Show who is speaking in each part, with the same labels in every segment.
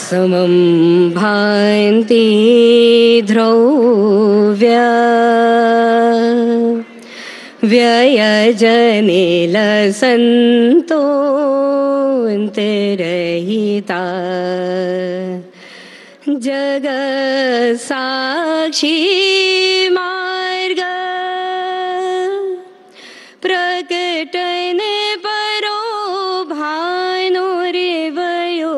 Speaker 1: समं भान्ति ध्रुव्या व्ययजनिलसन्तोऽन्तरहिता जगत्साक्षी मार्ग प्रकटने परो भानो रेवयो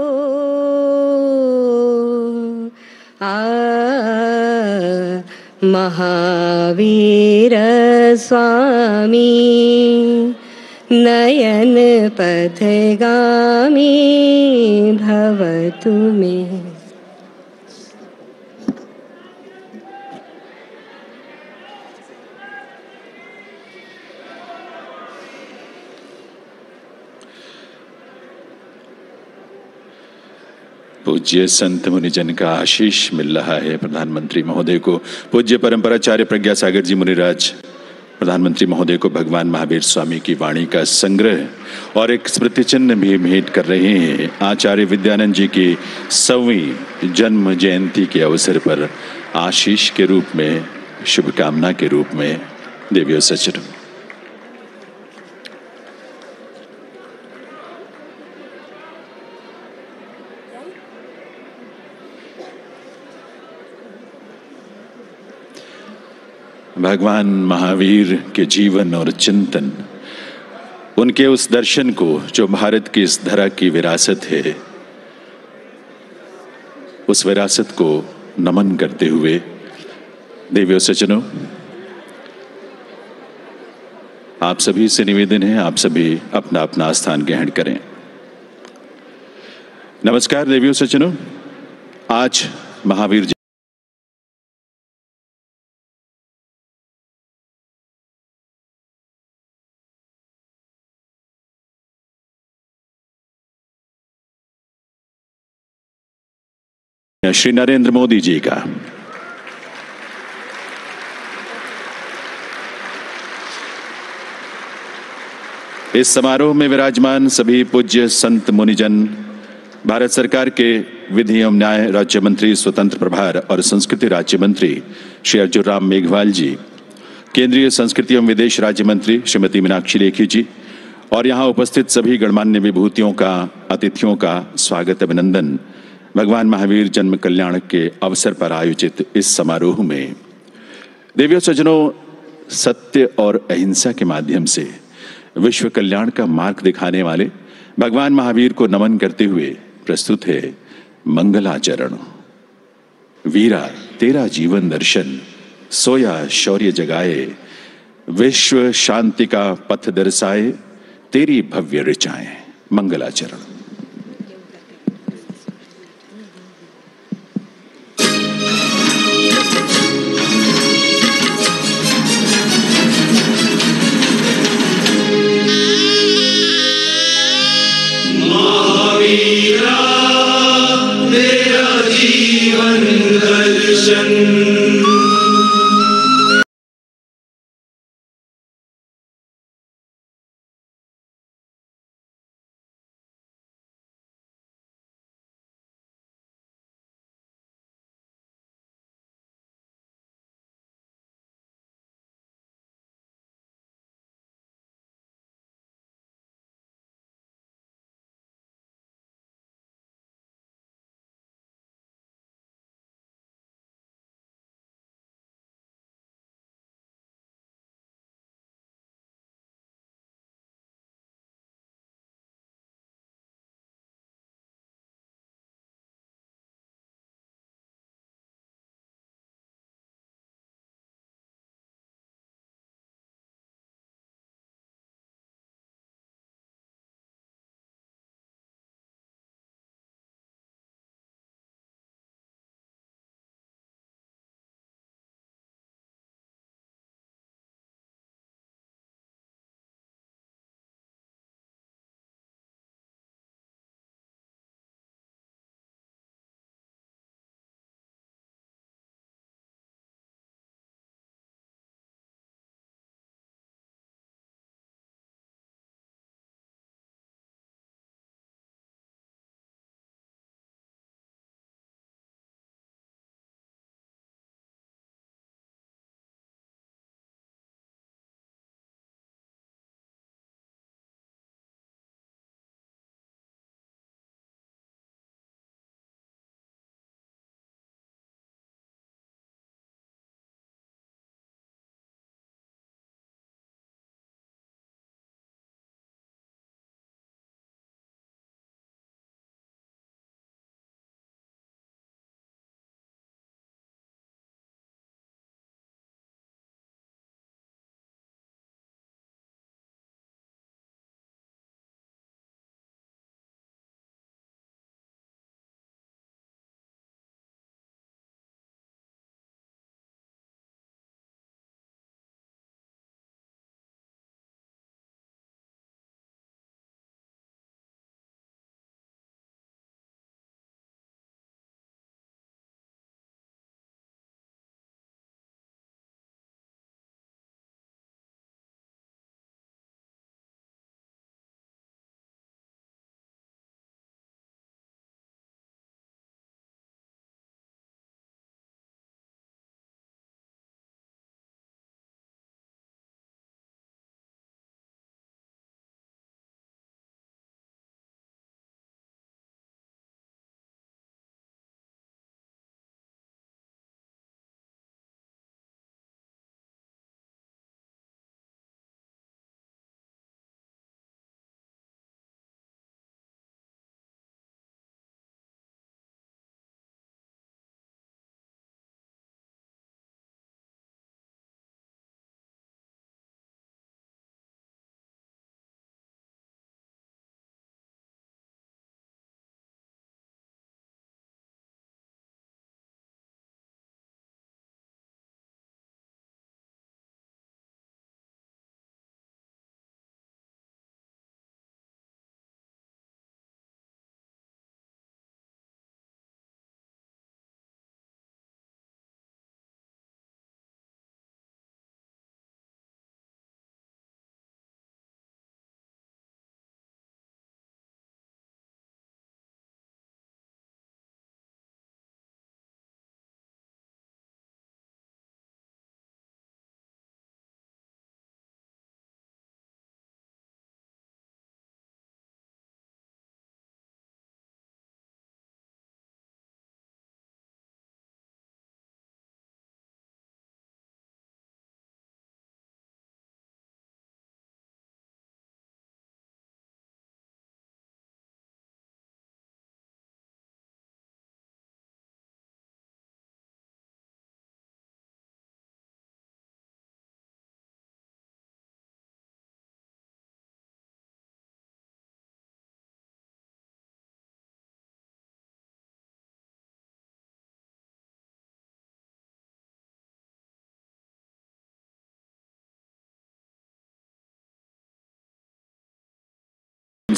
Speaker 1: महावीर स्वामी नयन पथगामी भवतु मे।
Speaker 2: पूज्य संत मुनिजन का आशीष मिल रहा है प्रधानमंत्री महोदय को। पूज्य परंपराचार्य प्रज्ञा सागर जी मुनिराज प्रधानमंत्री महोदय को भगवान महावीर स्वामी की वाणी का संग्रह और एक स्मृति चिन्ह भी भेंट कर रहे हैं। आचार्य विद्यानंद जी की 100वीं जन्म जयंती के अवसर पर आशीष के रूप में, शुभकामना के रूप में देवियों सचर। भगवान महावीर के जीवन और चिंतन, उनके उस दर्शन को जो भारत की इस धरा की विरासत है, उस विरासत को नमन करते हुए देवियों सज्जनों, आप सभी से निवेदन है, आप सभी अपना अपना स्थान ग्रहण करें। नमस्कार देवियों सज्जनों, आज महावीर जी श्री नरेंद्र मोदी जी का इस समारोह में विराजमान सभी पूज्य संत मुनिजन, भारत सरकार के विधि एवं न्याय राज्य मंत्री, स्वतंत्र प्रभार और संस्कृति राज्य मंत्री श्री अर्जुन राम मेघवाल जी, केंद्रीय संस्कृति एवं विदेश राज्य मंत्री श्रीमती मीनाक्षी लेखी जी और यहाँ उपस्थित सभी गणमान्य विभूतियों का, अतिथियों का स्वागत अभिनंदन। भगवान महावीर जन्म कल्याण के अवसर पर आयोजित इस समारोह में देवियों सज्जनों, सत्य और अहिंसा के माध्यम से विश्व कल्याण का मार्ग दिखाने वाले भगवान महावीर को नमन करते हुए प्रस्तुत है मंगलाचरण। वीरा तेरा जीवन दर्शन, सोया शौर्य जगाए, विश्व शांति का पथ दर्शाए, तेरी भव्य ऋचाएं। मंगलाचरण।
Speaker 3: तेरा जीवन दर्शन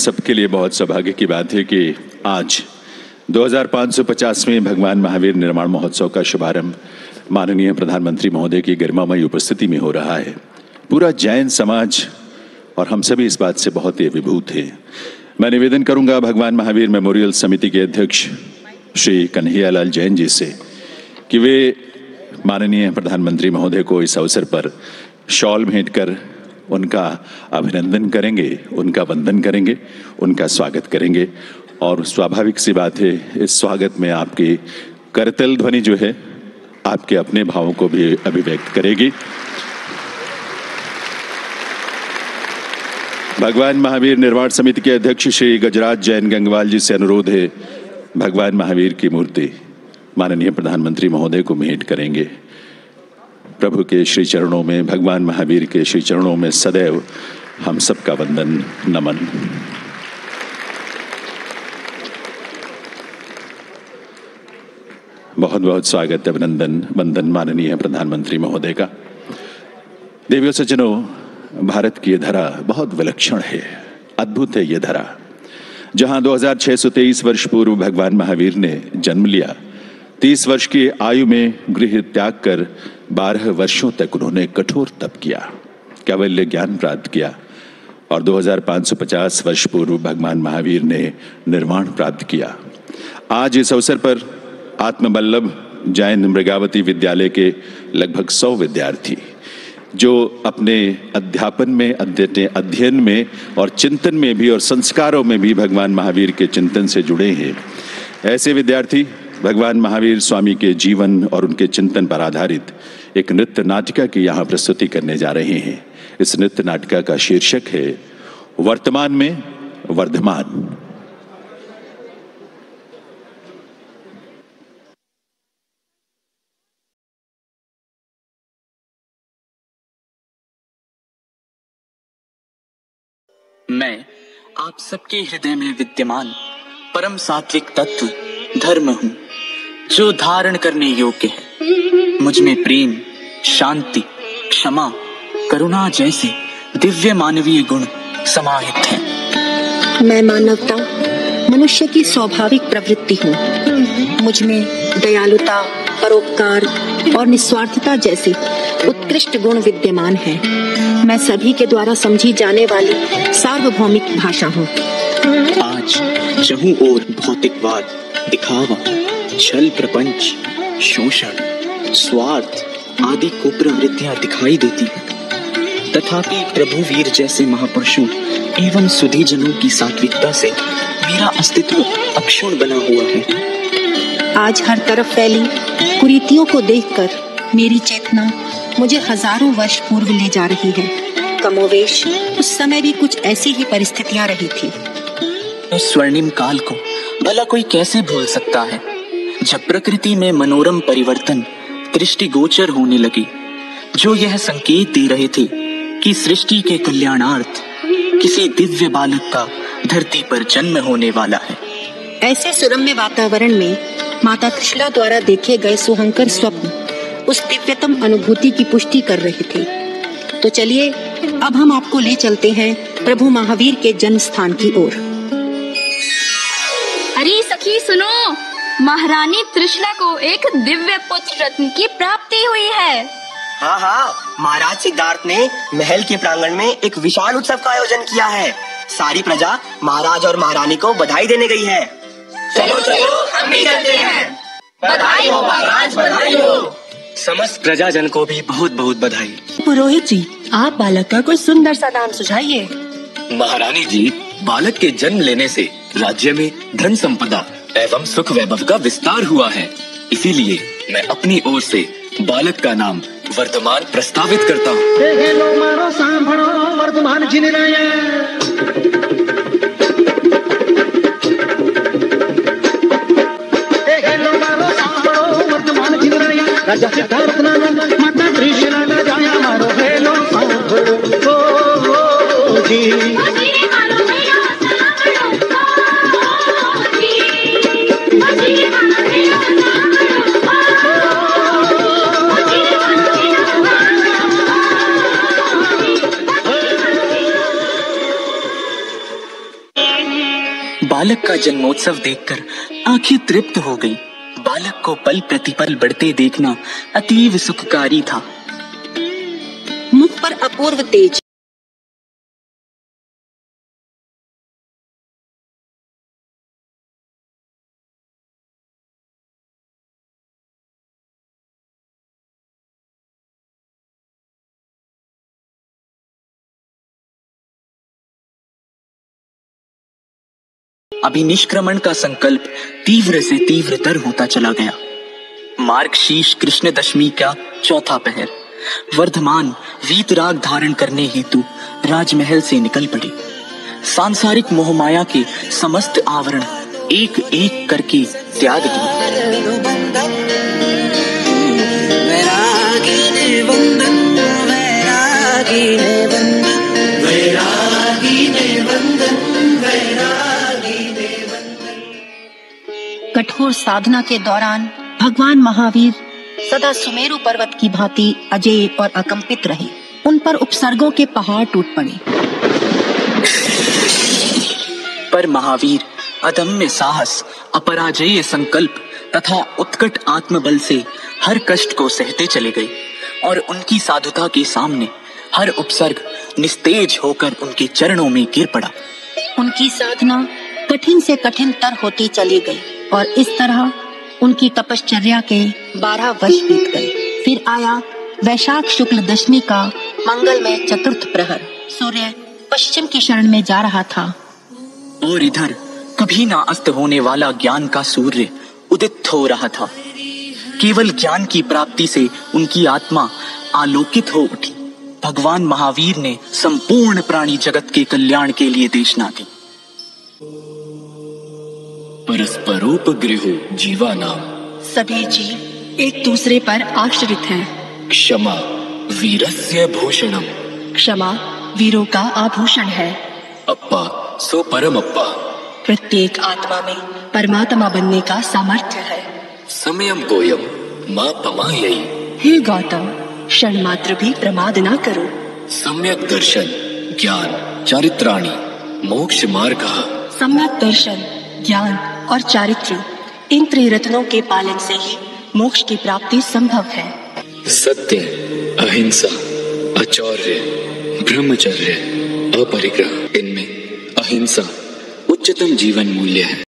Speaker 2: सबके लिए बहुत सौभाग्य की बात है कि आज 2550वें भगवान महावीर निर्वाण महोत्सव का शुभारंभ माननीय प्रधानमंत्री महोदय की गरिमामयी उपस्थिति में हो रहा है। पूरा जैन समाज और हम सभी इस बात से बहुत ही विभूत हैं। मैं निवेदन करूंगा भगवान महावीर मेमोरियल समिति के अध्यक्ष श्री कन्हैयालाल जैन जी से कि वे माननीय प्रधानमंत्री महोदय को इस अवसर पर शॉल भेंट कर उनका अभिनंदन करेंगे, उनका वंदन करेंगे, उनका स्वागत करेंगे। और स्वाभाविक सी बात है, इस स्वागत में आपकी करतल ध्वनि जो है आपके अपने भावों को भी अभिव्यक्त करेगी। भगवान महावीर निर्वाण समिति के अध्यक्ष श्री गजराज जैन गंगवाल जी से अनुरोध है, भगवान महावीर की मूर्ति माननीय प्रधानमंत्री महोदय को भेंट करेंगे। प्रभु के श्री चरणों में, भगवान महावीर के श्री चरणों में सदैव हम सबका वंदन, नमन। बहुत बहुत स्वागत, अभिनंदन, वंदन माननीय प्रधानमंत्री महोदय का। देवियों सज्जनों, भारत की ये धरा बहुत विलक्षण है, अद्भुत है ये धरा, जहां 2623 वर्ष पूर्व भगवान महावीर ने जन्म लिया। 30 वर्ष की आयु में गृह त्याग कर 12 वर्षों तक उन्होंने कठोर तप किया, कैवल्य ज्ञान प्राप्त किया और 2550 वर्ष पूर्व भगवान महावीर ने निर्वाण प्राप्त किया। आज इस अवसर पर आत्मबल्लभ जैन मृगावती विद्यालय के लगभग 100 विद्यार्थी जो अपने अध्यापन में, अध्ययन में और चिंतन में भी और संस्कारों में भी भगवान महावीर के चिंतन से जुड़े हैं, ऐसे विद्यार्थी भगवान महावीर स्वामी के जीवन और उनके चिंतन पर आधारित एक नृत्य नाटिका की यहाँ प्रस्तुति करने जा रहे हैं। इस नृत्य नाटिका का शीर्षक है वर्तमान में वर्धमान।
Speaker 3: मैं आप सबके हृदय में विद्यमान परम सात्विक तत्व धर्म हूँ, जो धारण करने योग्य है। मुझ में प्रेम, शांति, क्षमा, करुणा जैसे दिव्य मानवीय गुण समाहित हैं।
Speaker 4: मैं मानवता, मनुष्य की स्वाभाविक प्रवृत्ति हूँ। मुझ में दयालुता, परोपकार और निस्वार्थता जैसे उत्कृष्ट गुण विद्यमान हैं। मैं सभी के द्वारा समझी जाने वाली सार्वभौमिक भाषा हूँ।
Speaker 3: आज जहूं और भौतिकवाद, दिखावा, छल प्रपंच, शोषण, स्वार्थ आदि कुप्रवृत्तियां दिखाई देती हैं, तथापि प्रभु वीर जैसे महापुरुषों एवं सुधी जनों की सात्विकता से मेरा अस्तित्व अक्षुण्ण बना हुआ है।
Speaker 4: आज हर तरफ फैली कुरीतियों को देखकर मेरी चेतना मुझे हजारों वर्ष पूर्व ले जा रही है। कमोवेश उस समय भी कुछ ऐसी ही परिस्थितियां रही थी।
Speaker 3: उस स्वर्णिम काल को भला कोई कैसे भूल सकता है, जब प्रकृति में मनोरम परिवर्तन दृष्टिगोचर होने लगे, जो यह संकेत दे रहे थे कि सृष्टि के कल्याणार्थ किसी दिव्य बालक का धरती पर जन्म होने वाला है।
Speaker 4: ऐसे सुरम्य वातावरण में माता त्रिशला द्वारा देखे गए सुहंकर स्वप्न उस दिव्यतम अनुभूति की पुष्टि कर रहे थे। तो चलिए अब हम आपको ले चलते हैं प्रभु महावीर के जन्म स्थान की ओर।
Speaker 5: अरे सखी सुनो, महारानी त्रिशला को एक दिव्य पुत्र रत्न की प्राप्ति हुई है।
Speaker 6: हाँ हाँ, महाराज सिद्धार्थ ने महल के प्रांगण में एक विशाल उत्सव का आयोजन किया है। सारी प्रजा महाराज और महारानी को बधाई देने गई है।
Speaker 7: चलो चलो, हम भी चलते हैं। बधाई हो महाराज, बधाई हो।
Speaker 3: समस्त प्रजाजन को भी बहुत बहुत बधाई।
Speaker 4: पुरोहित जी, आप बालक का कोई सुंदर सा नाम सुझाइए।
Speaker 3: महारानी जी, बालक के जन्म लेने से राज्य में धन संपदा एवं सुख वैभव का विस्तार हुआ है, इसीलिए मैं अपनी ओर से बालक का नाम वर्धमान प्रस्तावित करता हूँ। वर्धमान राजा सिद्धार्थ माता त्रिशला जाया मारो हेलो जी। बालक का जन्मोत्सव देखकर आंखें तृप्त हो गई। बालक को पल प्रतिपल बढ़ते देखना अतीव सुखकारी था।
Speaker 4: मुख पर अपूर्व तेज,
Speaker 3: अभी निष्क्रमण का संकल्प तीव्र से तीव्रतर होता चला गया। मार्गशीर्ष कृष्ण दशमी का चौथा पहर, वर्धमान वीतराग धारण करने हेतु राजमहल से निकल पड़े। सांसारिक मोहमाया के समस्त आवरण एक एक करके त्याग दिए।
Speaker 4: कठोर साधना के दौरान भगवान महावीर सदा सुमेरु पर्वत की भांति अजेय और अकंपित रहे। उन पर उपसर्गों के पहाड़ टूट पड़े।
Speaker 3: पर महावीर अदम्य साहस, अपराजेय संकल्प तथा उत्कट आत्मबल से हर कष्ट को सहते चले गए और उनकी साधुता के सामने हर उपसर्ग निस्तेज होकर उनके चरणों में गिर पड़ा।
Speaker 4: उनकी साधना कठिन से कठिन तर होती चली गई और इस तरह उनकी तपश्चर्या के 12 वर्ष बीत गए। फिर आया वैशाख शुक्ल दशमी का मंगलमय चतुर्थ प्रहर। सूर्य पश्चिम की शरण में जा रहा था
Speaker 3: और इधर कभी ना अस्त होने वाला ज्ञान का सूर्य उदित हो रहा था। केवल ज्ञान की प्राप्ति से उनकी आत्मा आलोकित हो उठी। भगवान महावीर ने संपूर्ण प्राणी जगत के कल्याण के लिए देशना दी।
Speaker 8: परस्परोपग्रहो जीवानाम,
Speaker 4: सभी जीव एक दूसरे पर आश्रित हैं।
Speaker 8: क्षमा वीरस्य भूषणम,
Speaker 4: क्षमा वीरों का आभूषण है।
Speaker 8: अप्पा सो परम अप्पा,
Speaker 4: प्रत्येक आत्मा में परमात्मा बनने का सामर्थ्य है।
Speaker 8: समयम गोयम मां पमायई,
Speaker 4: हे गौतम, क्षण मात्र भी प्रमाद ना करो।
Speaker 8: सम्यक दर्शन ज्ञान चारित्राणि मोक्ष मार्गः,
Speaker 4: सम्यक दर्शन ज्ञान और चारित्र, इन त्रिरत्नों के पालन से ही मोक्ष की प्राप्ति संभव है।
Speaker 8: सत्य, अहिंसा, अचौर्य, ब्रह्मचर्य, अपरिग्रह, इनमें अहिंसा उच्चतम जीवन मूल्य है।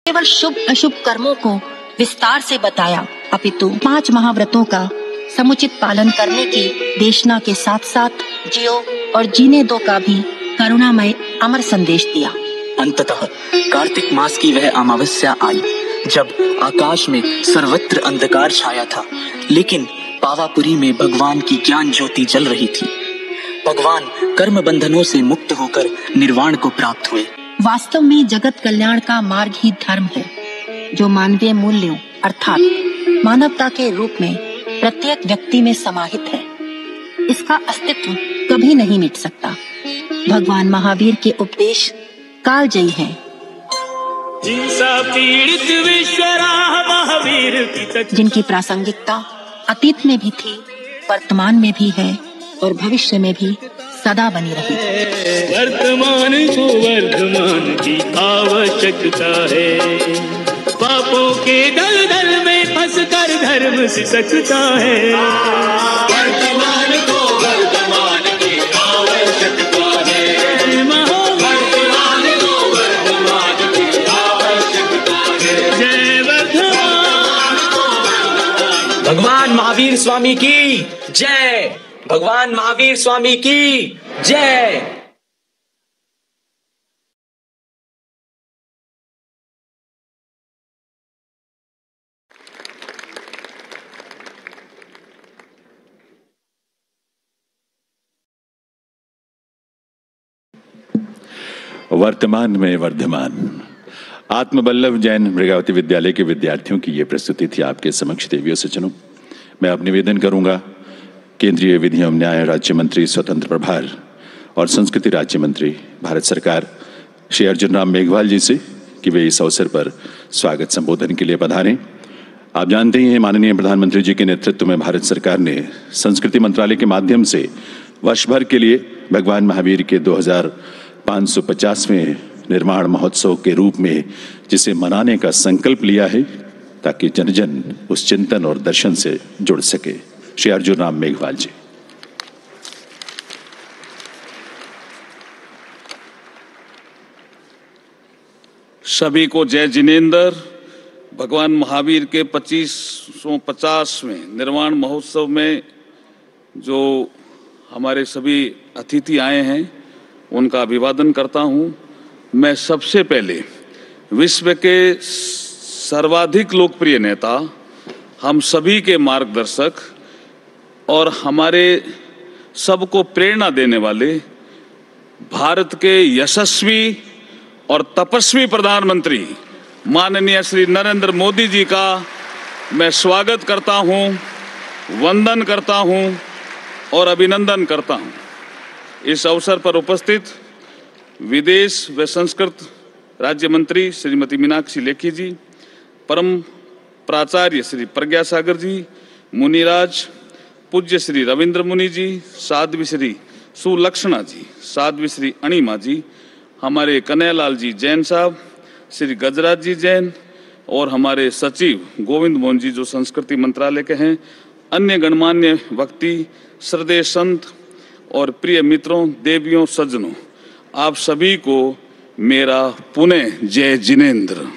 Speaker 4: केवल शुभ अशुभ कर्मों को विस्तार से बताया, अपितु 5 महाव्रतों का समुचित पालन करने की देशना के साथ साथ जियो और जीने दो का भी करुणामय अमर संदेश दिया।
Speaker 3: अंततः कार्तिक मास की वह अमावस्या आई जब आकाश में सर्वत्र अंधकार छाया था, लेकिन पावापुरी में भगवान की ज्ञान ज्योति जल रही थी। भगवान कर्म बंधनों से मुक्त होकर निर्वाण को प्राप्त हुए।
Speaker 4: वास्तव में जगत कल्याण का मार्ग ही धर्म है, जो मानवीय मूल्यों अर्थात मानवता के रूप में प्रत्येक व्यक्ति में समाहित है। इसका अस्तित्व कभी नहीं मिट सकता। भगवान महावीर के उपदेश कालजयी हैं। जिनकी प्रासंगिकता अतीत में भी थी, वर्तमान में भी है और भविष्य में भी सदा बनी रही।
Speaker 9: वर्तमान को वर्धमान की आवश्यकता है, पापों के दलदल में फंसकर धर्म सिसकता है। वर्तमान को वर्धमान की आवश्यकता है, वर्तमान को वर्धमान की आवश्यकता है। जय वर्धमान।
Speaker 6: भगवान महावीर
Speaker 3: स्वामी की जय। भगवान महावीर स्वामी की जय।
Speaker 2: वर्तमान में वर्धमान आत्मबल्लभ जैन मृगावती विद्यालय के विद्यार्थियों की ये प्रस्तुति थी आपके समक्ष। देवियों सज्जनों, मैं अब निवेदन करूंगा केंद्रीय विधि एवं न्याय राज्य मंत्री स्वतंत्र प्रभार और संस्कृति राज्य मंत्री भारत सरकार श्री अर्जुन राम मेघवाल जी से कि वे इस अवसर पर स्वागत संबोधन के लिए पधारें। आप जानते ही हैं माननीय प्रधानमंत्री जी के नेतृत्व में भारत सरकार ने संस्कृति मंत्रालय के माध्यम से वर्ष भर के लिए भगवान महावीर के 2550वें निर्माण महोत्सव के रूप में जिसे मनाने का संकल्प लिया है ताकि जन जन उस चिंतन और दर्शन से जुड़ सके। श्री अर्जुन राम मेघवाल जी।
Speaker 10: सभी को जय जिनेंद्र। भगवान महावीर के 2550वें निर्वाण महोत्सव में जो हमारे सभी अतिथि आए हैं उनका अभिवादन करता हूं। मैं सबसे पहले विश्व के सर्वाधिक लोकप्रिय नेता, हम सभी के मार्गदर्शक और हमारे सबको प्रेरणा देने वाले भारत के यशस्वी और तपस्वी प्रधानमंत्री माननीय श्री नरेंद्र मोदी जी का मैं स्वागत करता हूं, वंदन करता हूं और अभिनंदन करता हूं। इस अवसर पर उपस्थित विदेश व संस्कृत राज्य मंत्री श्रीमती मीनाक्षी लेखी जी, परम प्राचार्य श्री प्रज्ञा सागर जी, मुनिराज पूज्य श्री रविंद्र मुनि जी, साध्वी श्री सुलक्षणा जी, साध्वी श्री अणिमा जी, हमारे कन्हैयालाल जी जैन साहब, श्री गजराज जी जैन और हमारे सचिव गोविंद मोहन जी जो संस्कृति मंत्रालय के हैं, अन्य गणमान्य व्यक्ति, श्रद्धेय संत और प्रिय मित्रों, देवियों, सज्जनों, आप सभी को मेरा पुनः जय जिनेंद्र।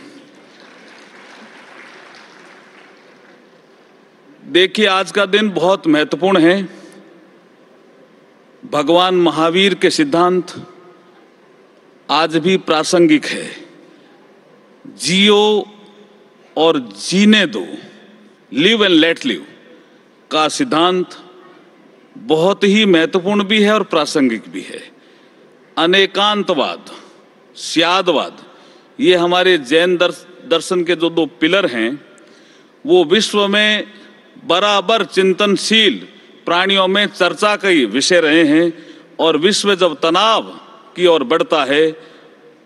Speaker 10: देखिए, आज का दिन बहुत महत्वपूर्ण है। भगवान महावीर के सिद्धांत आज भी प्रासंगिक है। जियो और जीने दो, लिव एंड लेट लिव का सिद्धांत बहुत ही महत्वपूर्ण भी है और प्रासंगिक भी है। अनेकांतवाद, स्यादवाद, ये हमारे जैन दर्शन के जो दो पिलर हैं, वो विश्व में बराबर चिंतनशील प्राणियों में चर्चा का विषय रहे हैं। और विश्व जब तनाव की ओर बढ़ता है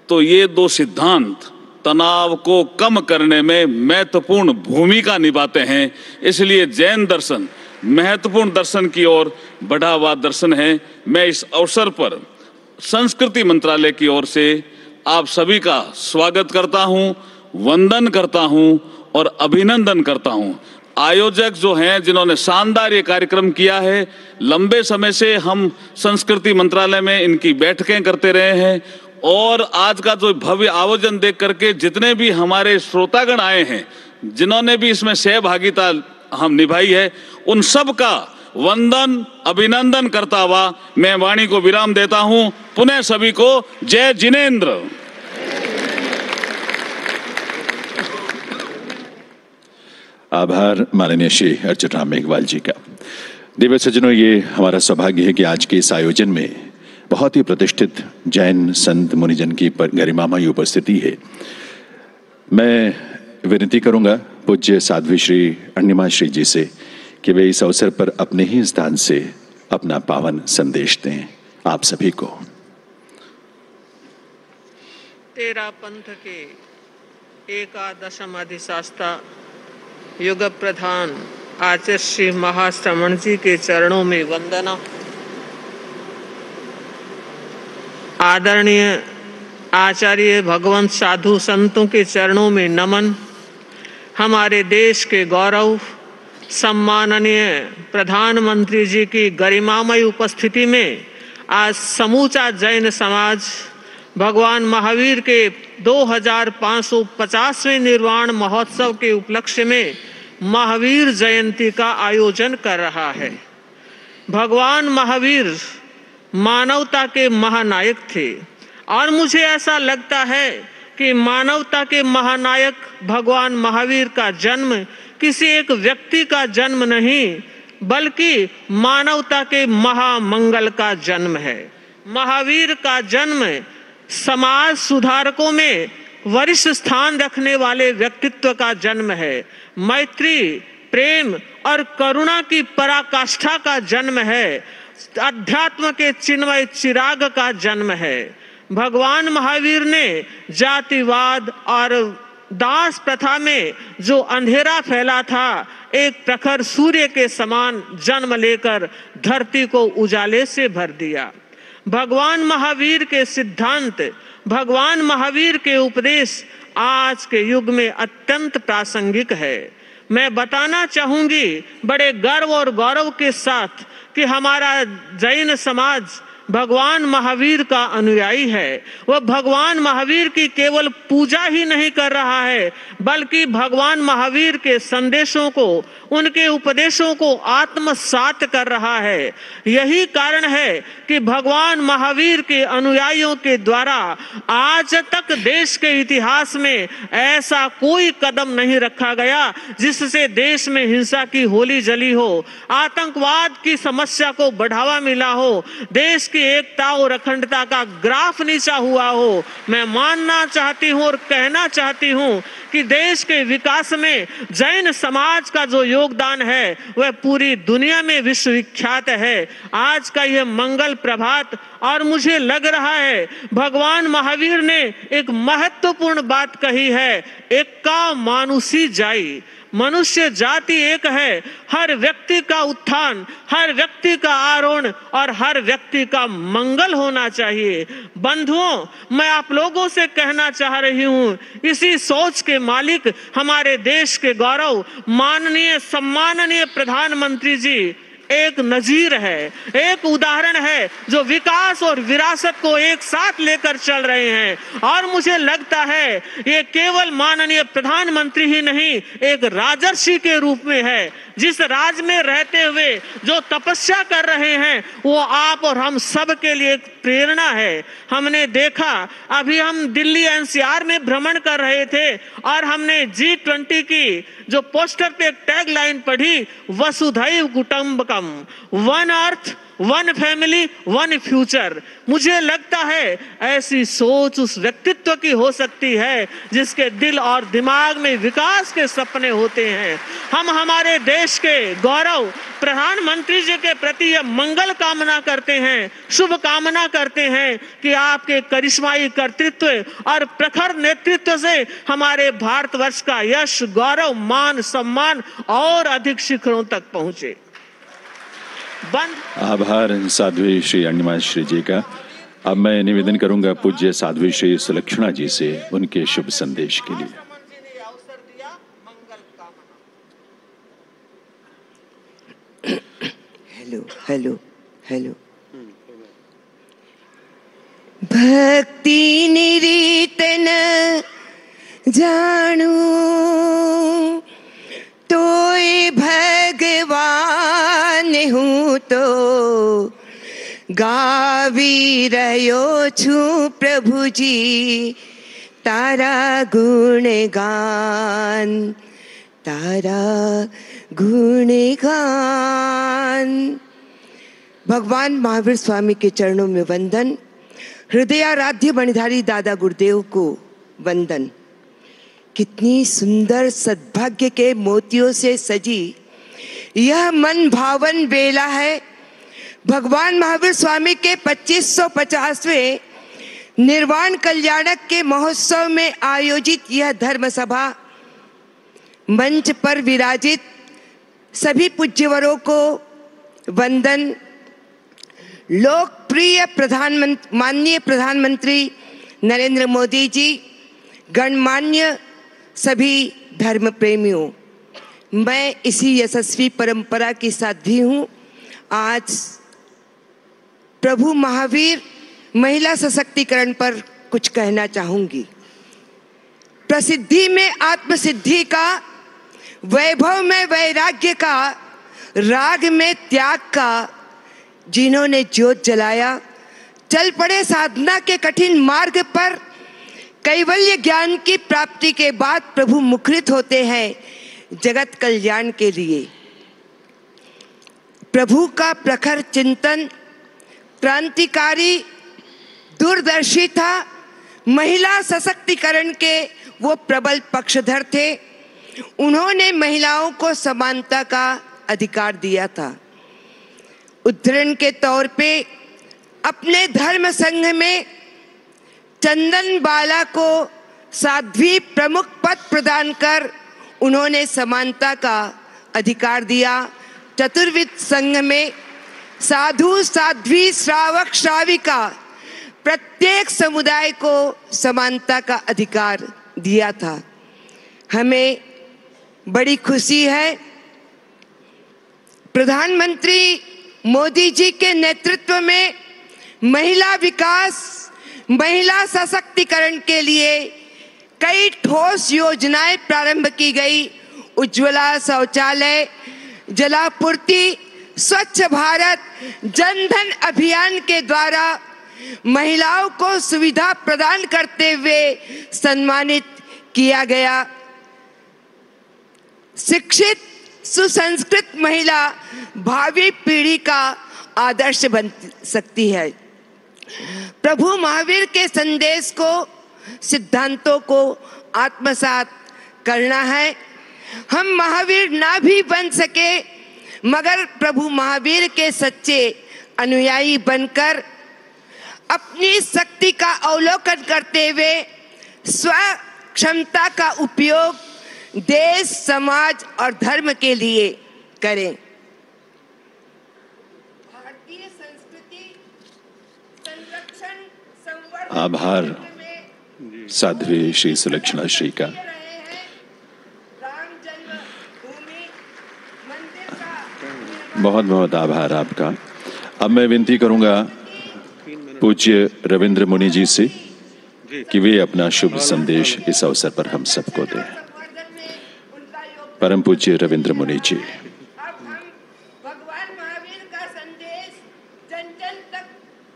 Speaker 10: तो ये दो सिद्धांत तनाव को कम करने में महत्वपूर्ण भूमिका निभाते हैं। इसलिए जैन दर्शन महत्वपूर्ण दर्शन की ओर बढ़ा हुआ दर्शन है। मैं इस अवसर पर संस्कृति मंत्रालय की ओर से आप सभी का स्वागत करता हूं, वंदन करता हूं और अभिनंदन करता हूं। आयोजक जो हैं, जिन्होंने शानदार ये कार्यक्रम किया है, लंबे समय से हम संस्कृति मंत्रालय में इनकी बैठकें करते रहे हैं और आज का जो भव्य आयोजन देख करके जितने भी हमारे श्रोतागण आए हैं, जिन्होंने भी इसमें सहभागिता हम निभाई है, उन सब का वंदन अभिनंदन करता हुआ मैं वाणी को विराम देता हूं। पुनः सभी को जय जिनेंद्र।
Speaker 2: आभार माननीय श्री अर्जुन राम मेघवाल जी का। दिव्य सज्जनों, ये हमारा सौभाग्य है कि आज के इस आयोजन में बहुत ही प्रतिष्ठित जैन संत मुनिजन की गरिमामयी उपस्थिति है। मैं विनती करूंगा पूज्य साध्वी श्री अणिमा श्री जी से कि वे इस अवसर पर अपने ही स्थान से अपना पावन संदेश दें आप सभी को।
Speaker 11: तेरा पंथ के एकादशम अधिशास्ता युग प्रधान आचार्य श्री महाश्रमण जी के चरणों में वंदना। आदरणीय आचार्य भगवंत साधु संतों के चरणों में नमन। हमारे देश के गौरव सम्माननीय प्रधानमंत्री जी की गरिमामय उपस्थिति में आज समूचा जैन समाज भगवान महावीर के 2550वें निर्वाण महोत्सव के उपलक्ष्य में महावीर जयंती का आयोजन कर रहा है। भगवान महावीर मानवता के महानायक थे और मुझे ऐसा लगता है कि मानवता के महानायक भगवान महावीर का जन्म किसी एक व्यक्ति का जन्म नहीं, बल्कि मानवता के महामंगल का जन्म है। महावीर का जन्म समाज सुधारकों में वरिष्ठ स्थान रखने वाले व्यक्तित्व का जन्म है। मैत्री, प्रेम और करुणा की पराकाष्ठा का जन्म है। अध्यात्म के चिन्मय चिराग का जन्म है। भगवान महावीर ने जातिवाद और दास प्रथा में जो अंधेरा फैला था, एक प्रखर सूर्य के समान जन्म लेकर धरती को उजाले से भर दिया। भगवान महावीर के सिद्धांत, भगवान महावीर के उपदेश आज के युग में अत्यंत प्रासंगिक है। मैं बताना चाहूंगी बड़े गर्व और गौरव के साथ कि हमारा जैन समाज भगवान महावीर का अनुयायी है। वह भगवान महावीर की केवल पूजा ही नहीं कर रहा है, बल्कि भगवान महावीर के संदेशों को, उनके उपदेशों को आत्मसात कर रहा है। यही कारण है कि भगवान महावीर के अनुयायियों के द्वारा आज तक देश के इतिहास में ऐसा कोई कदम नहीं रखा गया जिससे देश में हिंसा की होली जली हो, आतंकवाद की समस्या को बढ़ावा मिला हो, देश की एकता और अखंडता का ग्राफ नीचा हुआ हो। मैं मानना चाहती हूँ और कहना चाहती हूँ कि देश के विकास में जैन समाज का जो योगदान है वह पूरी दुनिया में विश्वविख्यात है। आज का यह मंगल प्रभात, और मुझे लग रहा है भगवान महावीर ने एक महत्वपूर्ण बात कही है, एक्का मानुषी जाई। मनुष्य जाति एक है, हर व्यक्ति का उत्थान, हर व्यक्ति का आरोहण और हर व्यक्ति का मंगल होना चाहिए। बंधुओं, मैं आप लोगों से कहना चाह रही हूँ, इसी सोच के मालिक हमारे देश के गौरव माननीय सम्माननीय प्रधानमंत्री जी एक नजीर है, एक उदाहरण है जो विकास और विरासत को एक साथ लेकर चल रहे हैं। और मुझे लगता है ये केवल माननीय प्रधानमंत्री ही नहीं, एक राजर्षि के रूप में है। जिस राज में रहते हुए जो तपस्या कर रहे हैं वो आप और हम सब के लिए एक प्रेरणा है। हमने देखा, अभी हम दिल्ली एनसीआर में भ्रमण कर रहे थे और हमने G20 की जो पोस्टर पे एक टैग लाइन पढ़ी, वसुधैव कुटुंबकम, one earth, one family, one future. मुझे लगता है ऐसी सोच उस व्यक्तित्व की हो सकती है जिसके दिल और दिमाग में विकास के सपने होते हैं। हम हमारे देश के गौरव प्रधानमंत्री जी के प्रति यह मंगल कामना करते हैं, शुभ कामना करते हैं कि आपके करिश्माई कर्तृत्व और प्रखर नेतृत्व से हमारे भारतवर्ष का यश, गौरव, मान, सम्मान और अधिक शिखरों तक पहुंचे।
Speaker 2: आभार साध्वी श्री अण्णिमा श्री जी का। अब मैं निवेदन करूंगा पूज्य साध्वी श्री सुलक्षणा जी से उनके शुभ संदेश के लिए।
Speaker 12: Hello hello hello. भक्ति निरीतन जानू तोय भगवान हूँ तो गावी रह्यो छू प्रभु जी तारा गुणगान, तारा गुणगान। भगवान महावीर स्वामी के चरणों में वंदन। हृदयाराध्य मणिधारी दादा गुरुदेव को वंदन। कितनी सुंदर सद्भाग्य के मोतियों से सजी यह मन भावन बेला है। भगवान महावीर स्वामी के 2550वें निर्वाण कल्याणक के महोत्सव में आयोजित यह धर्म सभा, मंच पर विराजित सभी पूज्यवरों को वंदन। लोकप्रिय माननीय प्रधानमंत्री नरेंद्र मोदी जी, गणमान्य सभी धर्म प्रेमियों, मैं इसी यशस्वी परंपरा की साध्वी हूँ। आज प्रभु महावीर महिला सशक्तिकरण पर कुछ कहना चाहूंगी। प्रसिद्धि में आत्मसिद्धि का वैभव में वैराग्य का, राग में त्याग का जिन्होंने ज्योत जलाया, चल पड़े साधना के कठिन मार्ग पर। कैवल्य ज्ञान की प्राप्ति के बाद प्रभु मुखरित होते हैं जगत कल्याण के लिए। प्रभु का प्रखर चिंतन क्रांतिकारी, दूरदर्शी था। महिला सशक्तिकरण के वो प्रबल पक्षधर थे। उन्होंने महिलाओं को समानता का अधिकार दिया था। उदाहरण के तौर पे अपने धर्म संघ में चंदन बाला को साध्वी प्रमुख पद प्रदान कर उन्होंने समानता का अधिकार दिया। चतुर्विद संघ में साधु, साध्वी, श्रावक, श्राविका प्रत्येक समुदाय को समानता का अधिकार दिया था। हमें बड़ी खुशी है प्रधानमंत्री मोदी जी के नेतृत्व में महिला विकास, महिला सशक्तिकरण के लिए कई ठोस योजनाएं प्रारंभ की गई। उज्ज्वला शौचालय, जलापूर्ति, स्वच्छ भारत, जनधन अभियान के द्वारा महिलाओं को सुविधा प्रदान करते हुए सम्मानित किया गया। शिक्षित सुसंस्कृत महिला भावी पीढ़ी का आदर्श बन सकती है। प्रभु महावीर के संदेश को, सिद्धांतों को आत्मसात करना है। हम महावीर ना भी बन सके मगर प्रभु महावीर के सच्चे अनुयायी बनकर अपनी शक्ति का अवलोकन करते हुए स्व क्षमता का उपयोग देश, समाज और धर्म के लिए करें। भारतीय संस्कृति संरक्षण संवर्धन।
Speaker 2: आभार साध्वी श्री सुलक्षणा श्री का। बहुत बहुत आभार आपका। अब मैं विनती करूंगा पूज्य रविंद्र मुनि जी से कि वे अपना शुभ संदेश इस अवसर पर हम सबको दें। परम पूज्य रविंद्र मुनि जी।
Speaker 12: अब हम भगवान महावीर का संदेश जन जन तक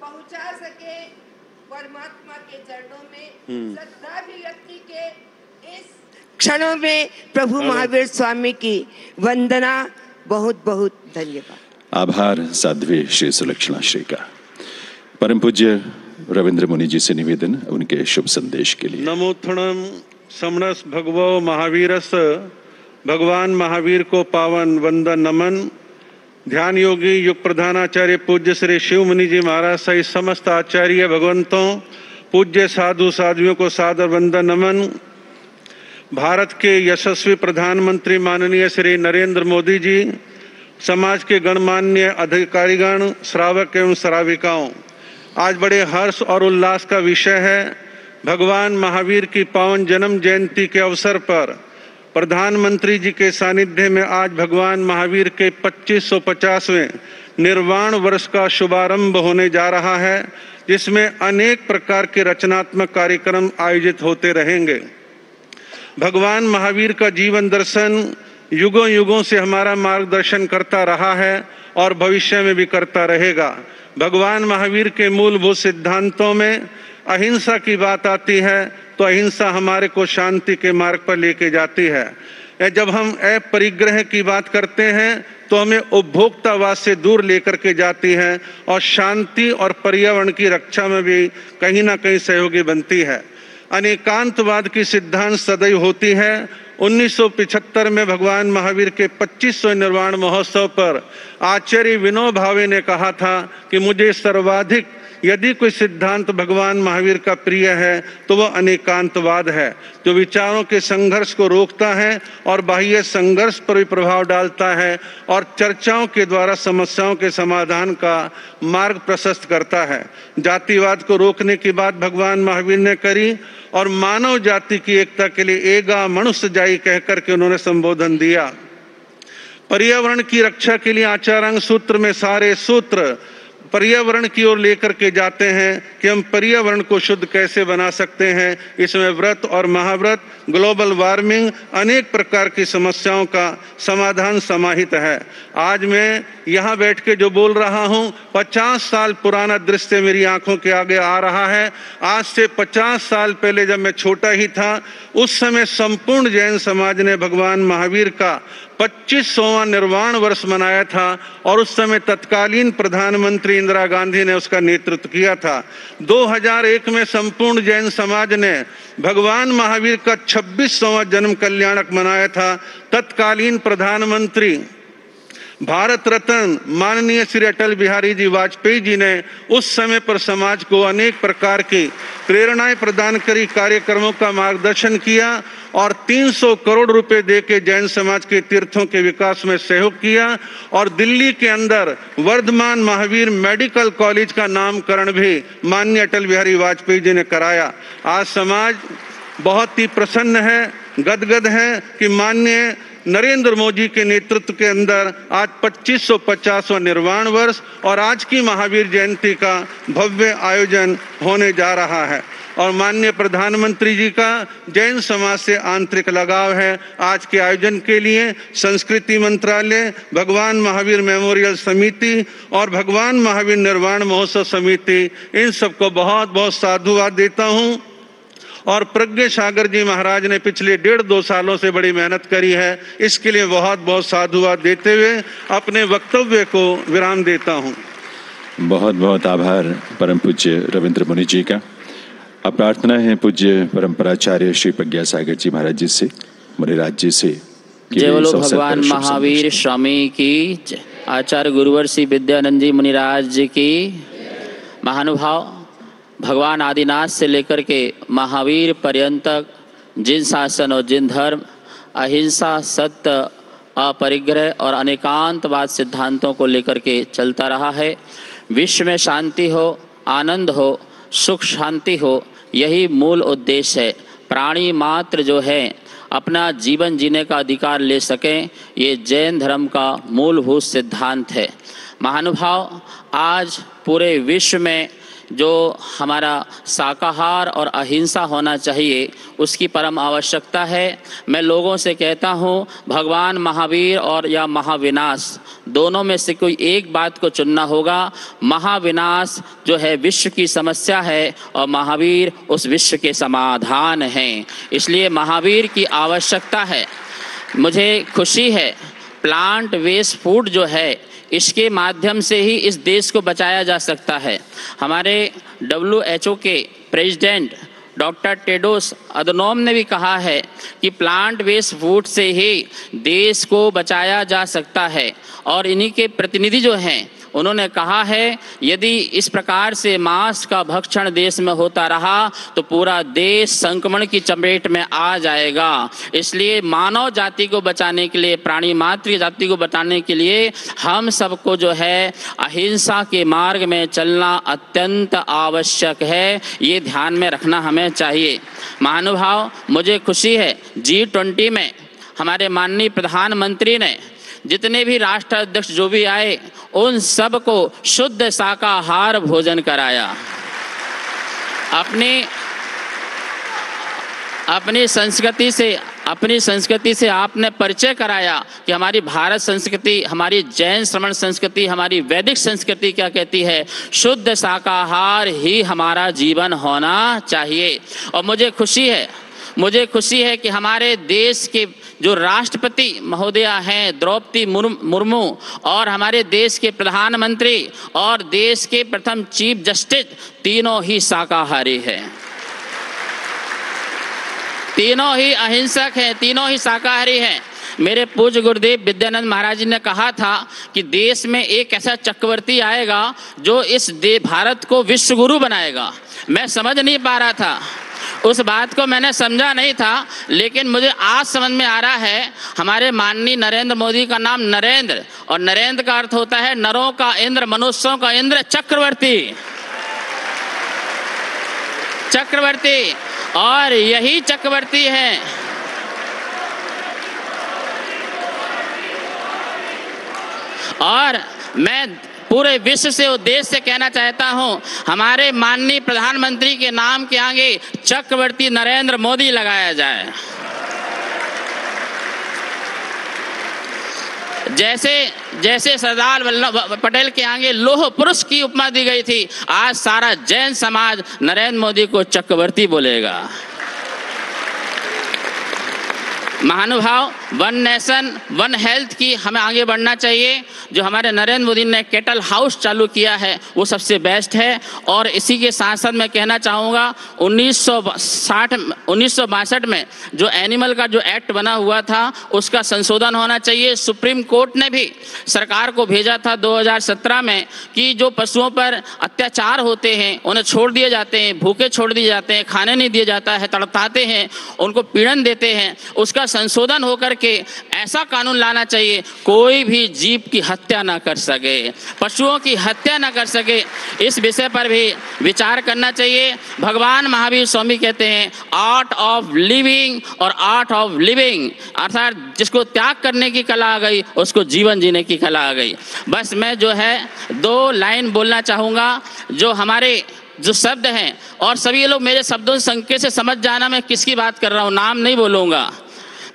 Speaker 12: पहुंचा सके। परमात्मा के चरणों में श्रद्धाभिव्यक्ति के इस क्षणों में प्रभु महावीर स्वामी की वंदना। बहुत बहुत धन्यवाद।
Speaker 2: आभार साध्वी श्री सुलक्षणा श्री का। परम पूज्य रविंद्र मुनि जी से निवेदन उनके शुभ संदेश के लिए।
Speaker 13: नमोत्थणम समणस भगवो महावीरस। भगवान महावीर को पावन वंदन नमन। ध्यान योगी युग प्रधानाचार्य पूज्य श्री शिव मुनि जी महाराज सहित समस्त आचार्य भगवंतों, पूज्य साधु साध्वियों को सादर वंदन नमन। भारत के यशस्वी प्रधानमंत्री माननीय श्री नरेंद्र मोदी जी, समाज के गणमान्य अधिकारीगण, श्रावक एवं श्राविकाओं, आज बड़े हर्ष और उल्लास का विषय है। भगवान महावीर की पावन जन्म जयंती के अवसर पर प्रधानमंत्री जी के सानिध्य में आज भगवान महावीर के 2550वें निर्वाण वर्ष का शुभारंभ होने जा रहा है, जिसमें अनेक प्रकार के रचनात्मक कार्यक्रम आयोजित होते रहेंगे। भगवान महावीर का जीवन दर्शन युगों युगों से हमारा मार्गदर्शन करता रहा है और भविष्य में भी करता रहेगा। भगवान महावीर के मूलभूत सिद्धांतों में अहिंसा की बात आती है तो अहिंसा हमारे को शांति के मार्ग पर लेके जाती है। जब हम अपरिग्रह की बात करते हैं तो हमें उपभोक्तावाद से दूर लेकर के जाती है और शांति और पर्यावरण की रक्षा में भी कहीं ना कहीं सहयोगी बनती है। अनेकांतवाद की सिद्धांत सदैव होती है। 1975 में भगवान महावीर के 25वें निर्वाण महोत्सव पर आचार्य विनोबा भावे ने कहा था कि मुझे सर्वाधिक यदि कोई सिद्धांत भगवान महावीर का प्रिय है तो वह अनेकांतवाद है, जो विचारों के संघर्ष को रोकता है और बाह्य संघर्ष पर भी प्रभाव डालता है और चर्चाओं के द्वारा समस्याओं के समाधान का मार्ग प्रशस्त करता है। जातिवाद को रोकने की बात भगवान महावीर ने करी और मानव जाति की एकता के लिए एगा मनुष्य जाई कहकर के उन्होंने संबोधन दिया। पर्यावरण की रक्षा के लिए आचारांग सूत्र में सारे सूत्र पर्यावरण की ओर लेकर के जाते हैं कि हम पर्यावरण को शुद्ध कैसे बना सकते हैं। इसमें व्रत और महाव्रत, ग्लोबल वार्मिंग, अनेक प्रकार की समस्याओं का समाधान समाहित है। आज मैं यहाँ बैठ के जो बोल रहा हूँ, 50 साल पुराना दृश्य मेरी आंखों के आगे आ रहा है। आज से 50 साल पहले जब मैं छोटा ही था, उस समय संपूर्ण जैन समाज ने भगवान महावीर का 25वां निर्वाण वर्ष मनाया था और उस समय तत्कालीन प्रधानमंत्री इंदिरा गांधी ने उसका नेतृत्व किया था। 2001 में संपूर्ण जैन समाज ने भगवान महावीर का 26वां जन्म कल्याणक मनाया था। तत्कालीन प्रधानमंत्री भारत रत्न माननीय श्री अटल बिहारी जी वाजपेयी जी ने उस समय पर समाज को अनेक प्रकार की प्रेरणाएं प्रदान करी, कार्यक्रमों का मार्गदर्शन किया और 300 करोड़ रुपए देके जैन समाज के तीर्थों के विकास में सहयोग किया और दिल्ली के अंदर वर्धमान महावीर मेडिकल कॉलेज का नामकरण भी माननीय अटल बिहारी वाजपेयी जी ने कराया। आज समाज बहुत ही प्रसन्न है, गदगद है कि माननीय नरेंद्र मोदी के नेतृत्व के अंदर आज 2550वां निर्वाण वर्ष और आज की महावीर जयंती का भव्य आयोजन होने जा रहा है और माननीय प्रधानमंत्री जी का जैन समाज से आंतरिक लगाव है। आज के आयोजन के लिए संस्कृति मंत्रालय, भगवान महावीर मेमोरियल समिति और भगवान महावीर निर्वाण महोत्सव समिति, इन सबको बहुत बहुत साधुवाद देता हूँ। और प्रज्ञ सागर जी महाराज ने पिछले 1.5-2 सालों से बड़ी मेहनत करी है, इसके लिए बहुत बहुत साधुवाद देते हुए अपने वक्तव्य को विराम देता हूँ।
Speaker 2: बहुत बहुत आभार परम पूज्य रविंद्र मुनि जी का। अब प्रार्थना है पूज्य परंपराचार्य श्री प्रज्ञा सागर जी महाराज जी से, मुनिराज जी से।
Speaker 14: जय बोलो भगवान महावीर स्वामी की, आचार्य गुरुवर श्री विद्यानंद जी मुनिराज जी की। महानुभाव, भगवान आदिनाथ से लेकर के महावीर पर्यंत जिन शासन और जिन धर्म अहिंसा, सत्य, अपरिग्रह और अनेकांतवाद सिद्धांतों को लेकर के चलता रहा है, विश्व में शांति हो, आनंद हो, सुख शांति हो, यही मूल उद्देश्य है। प्राणी मात्र जो है अपना जीवन जीने का अधिकार ले सकें, ये जैन धर्म का मूलभूत सिद्धांत है। महानुभाव, आज पूरे विश्व में जो हमारा शाकाहार और अहिंसा होना चाहिए, उसकी परम आवश्यकता है। मैं लोगों से कहता हूँ, भगवान महावीर और या महाविनाश, दोनों में से कोई एक बात को चुनना होगा। महाविनाश जो है विश्व की समस्या है और महावीर उस विश्व के समाधान हैं, इसलिए महावीर की आवश्यकता है। मुझे खुशी है, प्लांट वेस्ट फूड जो है, इसके माध्यम से ही इस देश को बचाया जा सकता है। हमारे WHO के प्रेसिडेंट डॉक्टर टेड्रोस अधनोम ने भी कहा है कि प्लांट बेस्ड फूड से ही देश को बचाया जा सकता है और इन्हीं के प्रतिनिधि जो हैं, उन्होंने कहा है यदि इस प्रकार से मांस का भक्षण देश में होता रहा तो पूरा देश संक्रमण की चपेट में आ जाएगा। इसलिए मानव जाति को बचाने के लिए, प्राणी मात्र जाति को बचाने के लिए हम सबको जो है अहिंसा के मार्ग में चलना अत्यंत आवश्यक है। ये ध्यान में रखना हमें चाहिए। महानुभाव, मुझे खुशी है G20 में हमारे माननीय प्रधानमंत्री ने जितने भी राष्ट्र अध्यक्ष जो भी आए, उन सब को शुद्ध शाकाहार भोजन कराया। अपनी संस्कृति से आपने परिचय कराया कि हमारी भारत संस्कृति, हमारी जैन श्रमण संस्कृति, हमारी वैदिक संस्कृति क्या कहती है। शुद्ध शाकाहार ही हमारा जीवन होना चाहिए। और मुझे खुशी है कि हमारे देश के जो राष्ट्रपति महोदया हैं द्रौपदी मुर्मू और हमारे देश के प्रधानमंत्री और देश के प्रथम चीफ जस्टिस, तीनों ही शाकाहारी हैं, तीनों ही अहिंसक हैं, तीनों ही शाकाहारी हैं। मेरे पूज्य गुरुदेव विद्यानंद महाराज जी ने कहा था कि देश में एक ऐसा चक्रवर्ती आएगा जो इस भारत को विश्व गुरु बनाएगा। मैं समझ नहीं पा रहा था, उस बात को मैंने समझा नहीं था, लेकिन मुझे आज समझ में आ रहा है। हमारे माननीय नरेंद्र मोदी का नाम नरेंद्र, और नरेंद्र का अर्थ होता है नरों का इंद्र, मनुष्यों का इंद्र, चक्रवर्ती। और यही चक्रवर्ती है और मैं पूरे विश्व से उद्देश्य से कहना चाहता हूं, हमारे माननीय प्रधानमंत्री के नाम के आगे चक्रवर्ती नरेंद्र मोदी लगाया जाए। जैसे सरदार वल्लभ पटेल के आगे लौह पुरुष की उपमा दी गई थी, आज सारा जैन समाज नरेंद्र मोदी को चक्रवर्ती बोलेगा। महानुभाव, वन नेशन वन हेल्थ की हमें आगे बढ़ना चाहिए। जो हमारे नरेंद्र मोदी ने केटल हाउस चालू किया है वो सबसे बेस्ट है। और इसी के साथ साथ मैं कहना चाहूँगा 1962 में जो एनिमल का जो एक्ट बना हुआ था उसका संशोधन होना चाहिए। सुप्रीम कोर्ट ने भी सरकार को भेजा था 2017 में कि जो पशुओं पर अत्याचार होते हैं, उन्हें छोड़ दिए जाते हैं, भूखे छोड़ दिए जाते हैं, खाने नहीं दिया जाता है, तड़पाते हैं, उनको पीड़न देते हैं, उसका संशोधन होकर के ऐसा कानून लाना चाहिए कोई भी जीव की हत्या ना कर सके, पशुओं की हत्या ना कर सके। इस विषय पर भी विचार करना चाहिए। भगवान महावीर स्वामी कहते हैं आर्ट ऑफ लिविंग और आर्ट ऑफ लिविंग, अर्थात जिसको त्याग करने की कला आ गई उसको जीवन जीने की कला आ गई। बस मैं जो है 2 लाइन बोलना चाहूँगा जो हमारे जो शब्द हैं, और सभी लोग मेरे शब्दों से संकेत से समझ जाना मैं किसकी बात कर रहा हूँ, नाम नहीं बोलूँगा।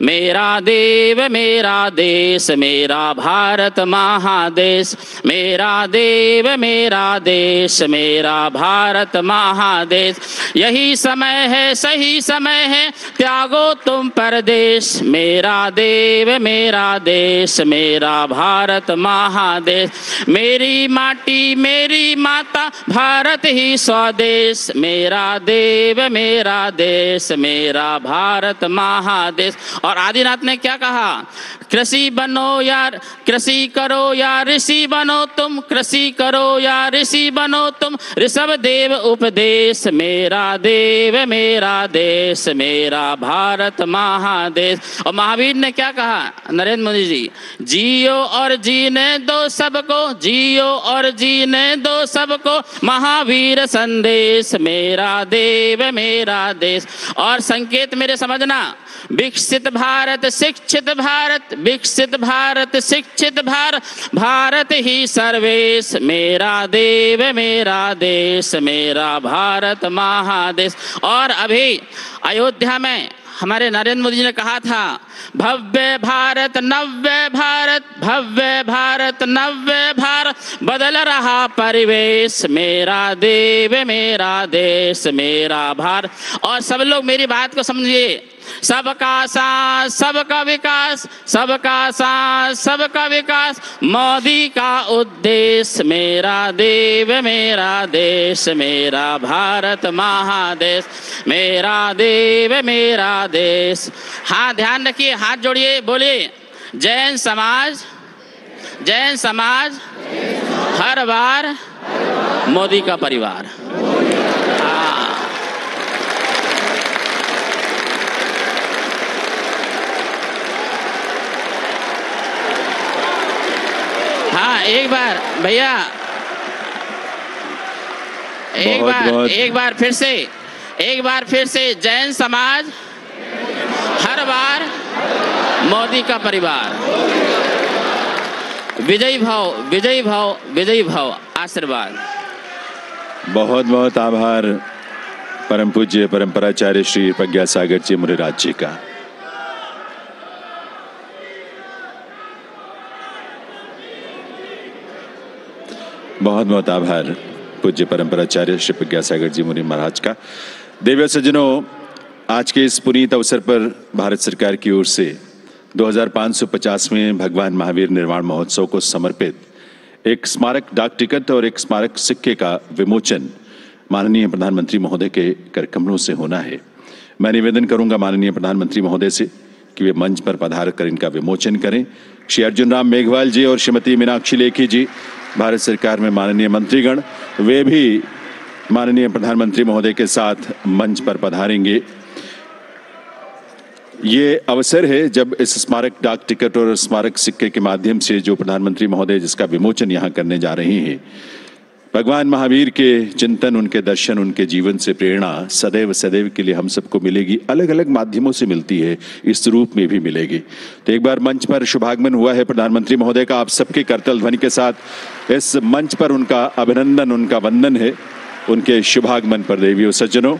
Speaker 14: मेरा देव मेरा देश मेरा भारत महादेश, मेरा देव मेरा देश मेरा भारत महादेश, यही समय है सही समय है त्यागो तुम परदेश, मेरा देव मेरा देश मेरा भारत महादेश, मेरी माटी मेरी माता भारत ही स्वदेश, मेरा देव मेरा देश मेरा भारत महादेश। और आदिनाथ ने क्या कहा, कृषि बनो यार कृषि करो या ऋषि बनो तुम, कृषि करो या ऋषि बनो तुम, ऋषभ देव उपदेश, मेरा देव मेरा देश मेरा भारत महादेश। और महावीर ने क्या कहा, नरेंद्र मोदी जी, जियो और जीने दो सबको, जियो और जीने दो सबको, महावीर संदेश, मेरा देव मेरा देश। और संकेत मेरे समझना, विकसित भारत शिक्षित भारत, विकसित भारत शिक्षित भारत, भारत ही सर्वेश, मेरा देव मेरा देश मेरा भारत महादेश। और अभी अयोध्या में हमारे नरेंद्र मोदी जी ने कहा था भव्य भारत नव्य भारत, भव्य भारत नव्य भारत, बदल रहा परिवेश, मेरा देव मेरा देश मेरा भारत। और सब लोग मेरी बात को समझिए, सबका साथ सबका विकास, सबका साथ सबका विकास, मोदी का उद्देश्य, मेरा देव मेरा देश मेरा भारत महादेश, मेरा देव मेरा देश। हाँ ध्यान रखिए, हाथ जोड़िए, बोलिए जैन समाज, जैन समाज हर बार मोदी का परिवार। हाँ एक बार भैया, एक बार फिर से जैन समाज हर बार मोदी का परिवार। विजयी भाव विजयी भाव विजयी भाव, आशीर्वाद।
Speaker 2: बहुत बहुत आभार परम पूज्य परंपराचार्य श्री प्रज्ञा सागर जी मुनिराज जी का। बहुत बहुत आभार पूज्य परंपराचार्य श्री प्रज्ञा सागर जी मुनि महाराज का। देव्य सज्जनों, आज के इस पुनीत अवसर पर भारत सरकार की ओर से 2550वें भगवान महावीर निर्वाण महोत्सव को समर्पित एक स्मारक डाक टिकट और एक स्मारक सिक्के का विमोचन माननीय प्रधानमंत्री महोदय के करकमलों से होना है। मैं निवेदन करूंगा माननीय प्रधानमंत्री महोदय से कि वे मंच पर पधार कर इनका विमोचन करें। श्री अर्जुन राम मेघवाल जी और श्रीमती मीनाक्षी लेखी जी, भारत सरकार में माननीय मंत्रीगण, वे भी माननीय प्रधानमंत्री महोदय के साथ मंच पर पधारेंगे। ये अवसर है जब इस स्मारक डाक टिकट और स्मारक सिक्के के माध्यम से जो प्रधानमंत्री महोदय जिसका विमोचन यहाँ करने जा रहे हैं, भगवान महावीर के चिंतन, उनके दर्शन, उनके जीवन से प्रेरणा सदैव सदैव के लिए हम सबको मिलेगी। अलग अलग माध्यमों से मिलती है, इस रूप में भी मिलेगी। तो एक बार मंच पर शुभागमन हुआ है प्रधानमंत्री महोदय का। आप सबके करतल ध्वनि के साथ इस मंच पर उनका अभिनंदन, उनका वंदन है उनके शुभागमन पर देवियों सज्जनों।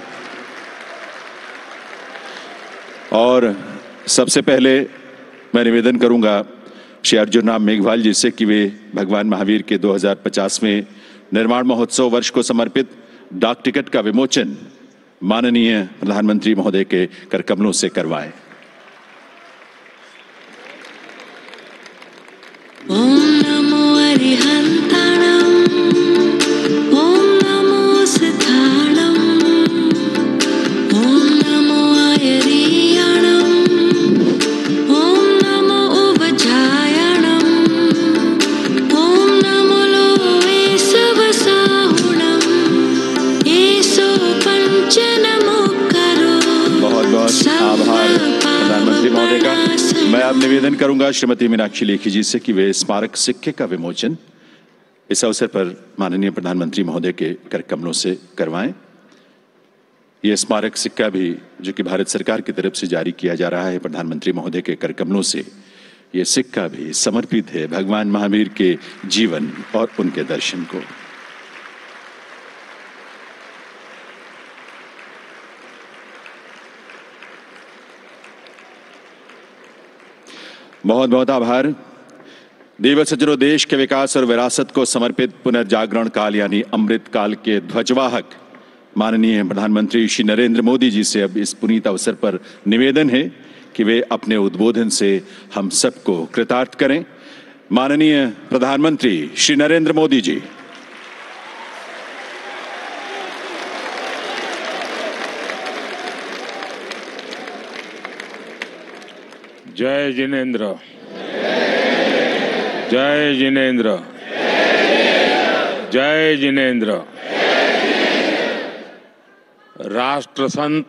Speaker 2: और सबसे पहले मैं निवेदन करूंगा श्री अर्जुन राम मेघवाल जी से कि वे भगवान महावीर के 2050वें निर्माण महोत्सव वर्ष को समर्पित डाक टिकट का विमोचन माननीय प्रधानमंत्री महोदय के करकमलों से करवाएं।
Speaker 15: ओम नमो अरिहंताणं, ओम नमो सिद्धाणं, ओम नमो आयरियाणं, ओम नमो उवजायणं, ओम नमो लोवे सवसाहुणं, एसो पंचनमो करो।
Speaker 2: बहुत बहुत आभार प्रधानमंत्री महोदय का। मैं अब निवेदन करूंगा श्रीमती मीनाक्षी लेखी जी से कि वे स्मारक सिक्के का विमोचन इस अवसर पर माननीय प्रधानमंत्री महोदय के करकमलों से करवाएं। यह स्मारक सिक्का भी जो कि भारत सरकार की तरफ से जारी किया जा रहा है प्रधानमंत्री महोदय के करकमलों से, यह सिक्का भी समर्पित है भगवान महावीर के जीवन और उनके दर्शन को। बहुत बहुत आभार। देव सज्जनों, देश के विकास और विरासत को समर्पित पुनर्जागरण काल यानी अमृत काल के ध्वजवाहक माननीय प्रधानमंत्री श्री नरेंद्र मोदी जी से अब इस पुनीत अवसर पर निवेदन है कि वे अपने उद्बोधन से हम सबको कृतार्थ करें। माननीय प्रधानमंत्री श्री नरेंद्र मोदी जी।
Speaker 16: जय जिनेन्द्र, जय जिनेन्द्र, जय जिनेन्द्र। राष्ट्र संत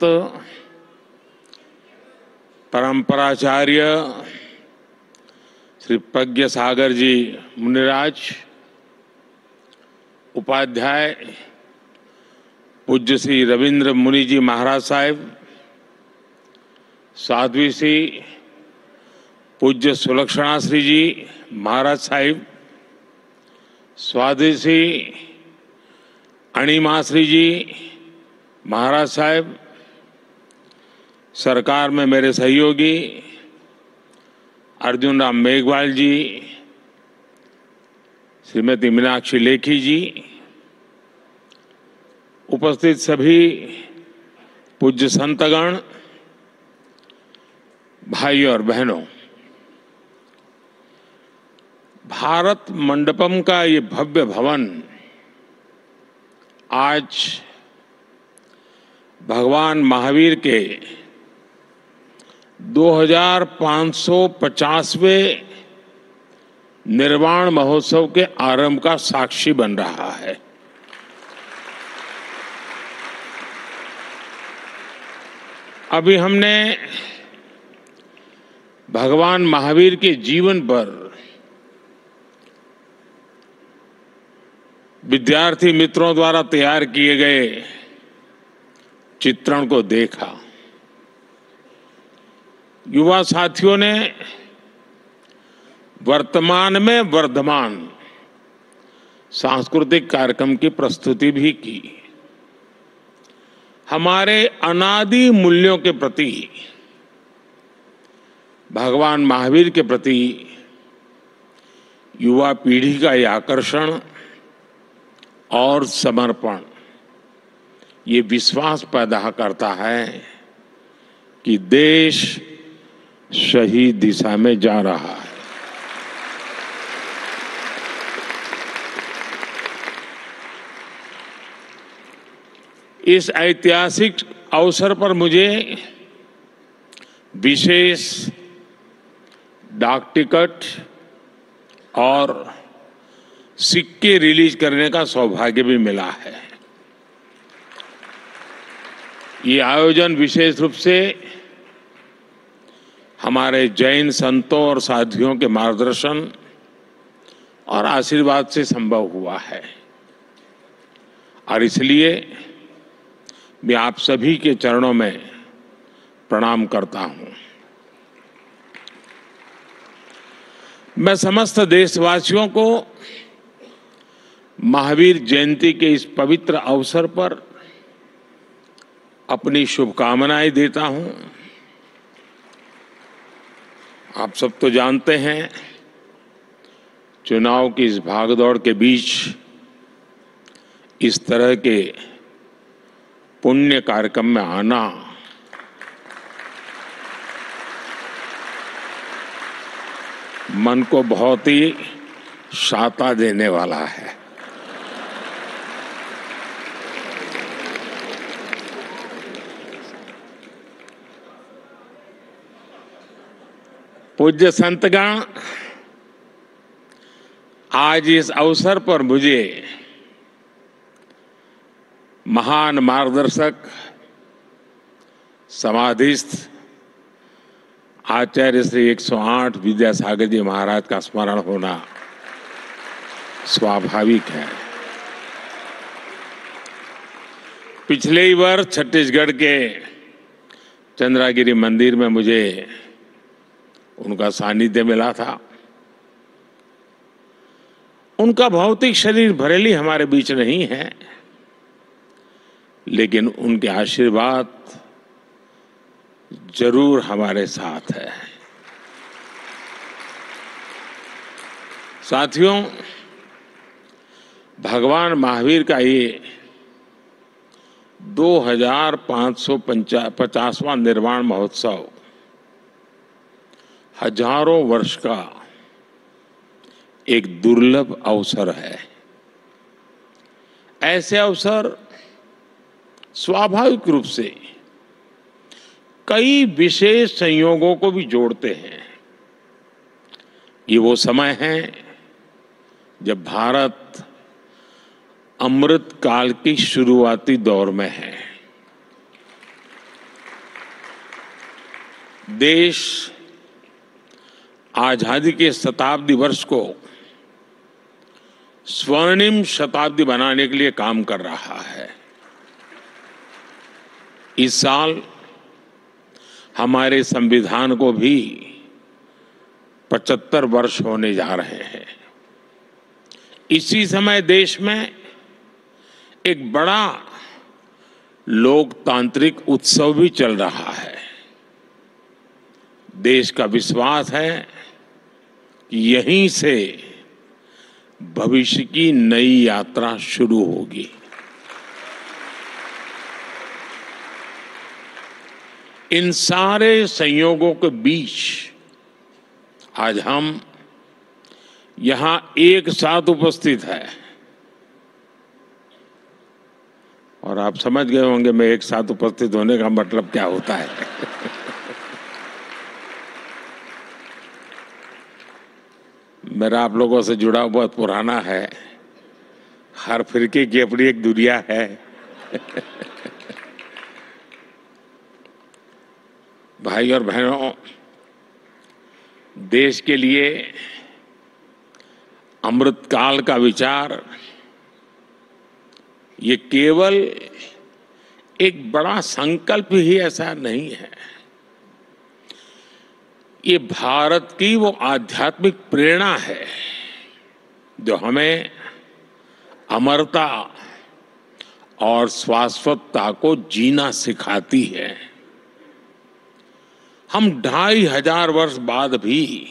Speaker 16: परंपराचार्य श्री प्रज्ञ सागर जी मुनिराज, उपाध्याय पूज्य श्री रविंद्र मुनि जी महाराज साहिब, साध्वी श्री पूज्य सुलक्षणा श्री जी महाराज साहिब, स्वाधी श्री अणिमा श्री जी महाराज साहिब, सरकार में मेरे सहयोगी अर्जुन राम मेघवाल जी, श्रीमती मीनाक्षी लेखी जी, उपस्थित सभी पूज्य संतगण, भाई और बहनों, भारत मंडपम का ये भव्य भवन आज भगवान महावीर के 2550वें निर्वाण महोत्सव के आरंभ का साक्षी बन रहा है। अभी हमने भगवान महावीर के जीवन पर विद्यार्थी मित्रों द्वारा तैयार किए गए चित्रण को देखा। युवा साथियों ने वर्तमान में वर्धमान सांस्कृतिक कार्यक्रम की प्रस्तुति भी की। हमारे अनादि मूल्यों के प्रति, भगवान महावीर के प्रति युवा पीढ़ी का यह आकर्षण और समर्पण ये विश्वास पैदा करता है कि देश सही दिशा में जा रहा है। इस ऐतिहासिक अवसर पर मुझे विशेष डाक टिकट और सिक्के रिलीज करने का सौभाग्य भी मिला है। ये आयोजन विशेष रूप से हमारे जैन संतों और साथियों के मार्गदर्शन और आशीर्वाद से संभव हुआ है। और इसलिए मैं आप सभी के चरणों में प्रणाम करता हूं। मैं समस्त देशवासियों को महावीर जयंती के इस पवित्र अवसर पर अपनी शुभकामनाएं देता हूं। आप सब तो जानते हैं, चुनाव की इस भागदौड़ के बीच इस तरह के पुण्य कार्यक्रम में आना मन को बहुत ही शाता देने वाला है। पूज्य संतगण, आज इस अवसर पर मुझे महान मार्गदर्शक, समाधिस्थ आचार्य श्री 108 विद्यासागर जी महाराज का स्मरण होना स्वाभाविक है। पिछले ही वर्ष छत्तीसगढ़ के चंद्रागिरी मंदिर में मुझे उनका सानिध्य मिला था। उनका भौतिक शरीर भले ही हमारे बीच नहीं है, लेकिन उनके आशीर्वाद जरूर हमारे साथ है। साथियों, भगवान महावीर का ये 2550वां निर्वाण महोत्सव हजारों वर्ष का एक दुर्लभ अवसर है। ऐसे अवसर स्वाभाविक रूप से कई विशेष संयोगों को भी जोड़ते हैं। ये वो समय है जब भारत अमृत काल की शुरुआती दौर में है। देश आजादी के शताब्दी वर्ष को स्वर्णिम शताब्दी बनाने के लिए काम कर रहा है। इस साल हमारे संविधान को भी 75 वर्ष होने जा रहे हैं। इसी समय देश में एक बड़ा लोकतांत्रिक उत्सव भी चल रहा है। देश का विश्वास है कि यहीं से भविष्य की नई यात्रा शुरू होगी। इन सारे संयोगों के बीच आज हम यहां एक साथ उपस्थित है। और आप समझ गए होंगे मैं एक साथ उपस्थित होने का मतलब क्या होता है। मेरा आप लोगों से जुड़ा बहुत पुराना है। हर फिरके की अपनी एक दुनिया है। भाई और बहनों, देश के लिए अमृतकाल का विचार ये केवल एक बड़ा संकल्प ही ऐसा नहीं है। ये भारत की वो आध्यात्मिक प्रेरणा है जो हमें अमरता और शाश्वतता को जीना सिखाती है। हम 2500 वर्ष बाद भी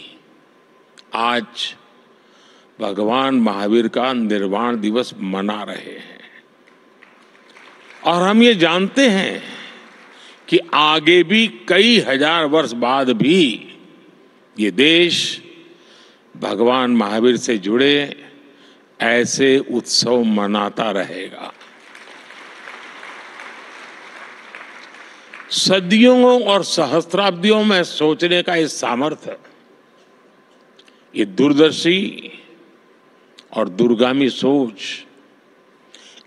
Speaker 16: आज भगवान महावीर का निर्वाण दिवस मना रहे हैं। और हम ये जानते हैं कि आगे भी कई हजार वर्ष बाद भी ये देश भगवान महावीर से जुड़े ऐसे उत्सव मनाता रहेगा। सदियों और सहस्त्राब्दियों में सोचने का ये सामर्थ्य, ये दूरदर्शी और दूरगामी सोच,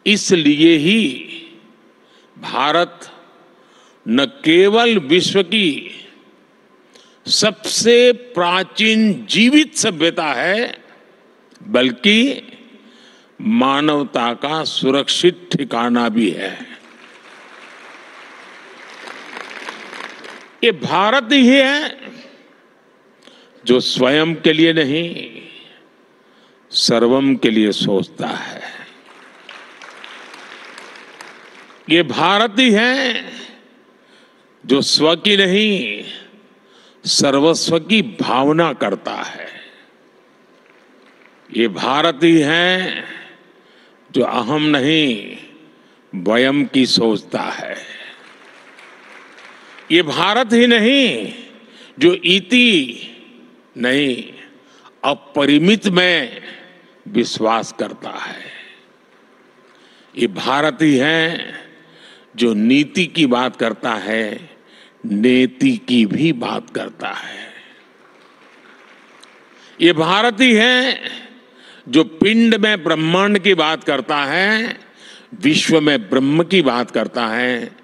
Speaker 16: इसलिए ही भारत न केवल विश्व की सबसे प्राचीन जीवित सभ्यता है, बल्कि मानवता का सुरक्षित ठिकाना भी है। ये भारत ही है जो स्वयं के लिए नहीं, सर्वम के लिए सोचता है। ये भारत ही है जो स्व की नहीं, सर्वस्व की भावना करता है। ये भारत ही है जो अहम नहीं, वयम की सोचता है। ये भारत ही नहीं जो इति नहीं, अपरिमित में विश्वास करता है। ये भारत ही है जो नीति की बात करता है, नेति की भी बात करता है। ये भारत ही है जो पिंड में ब्रह्मांड की बात करता है, विश्व में ब्रह्म की बात करता है,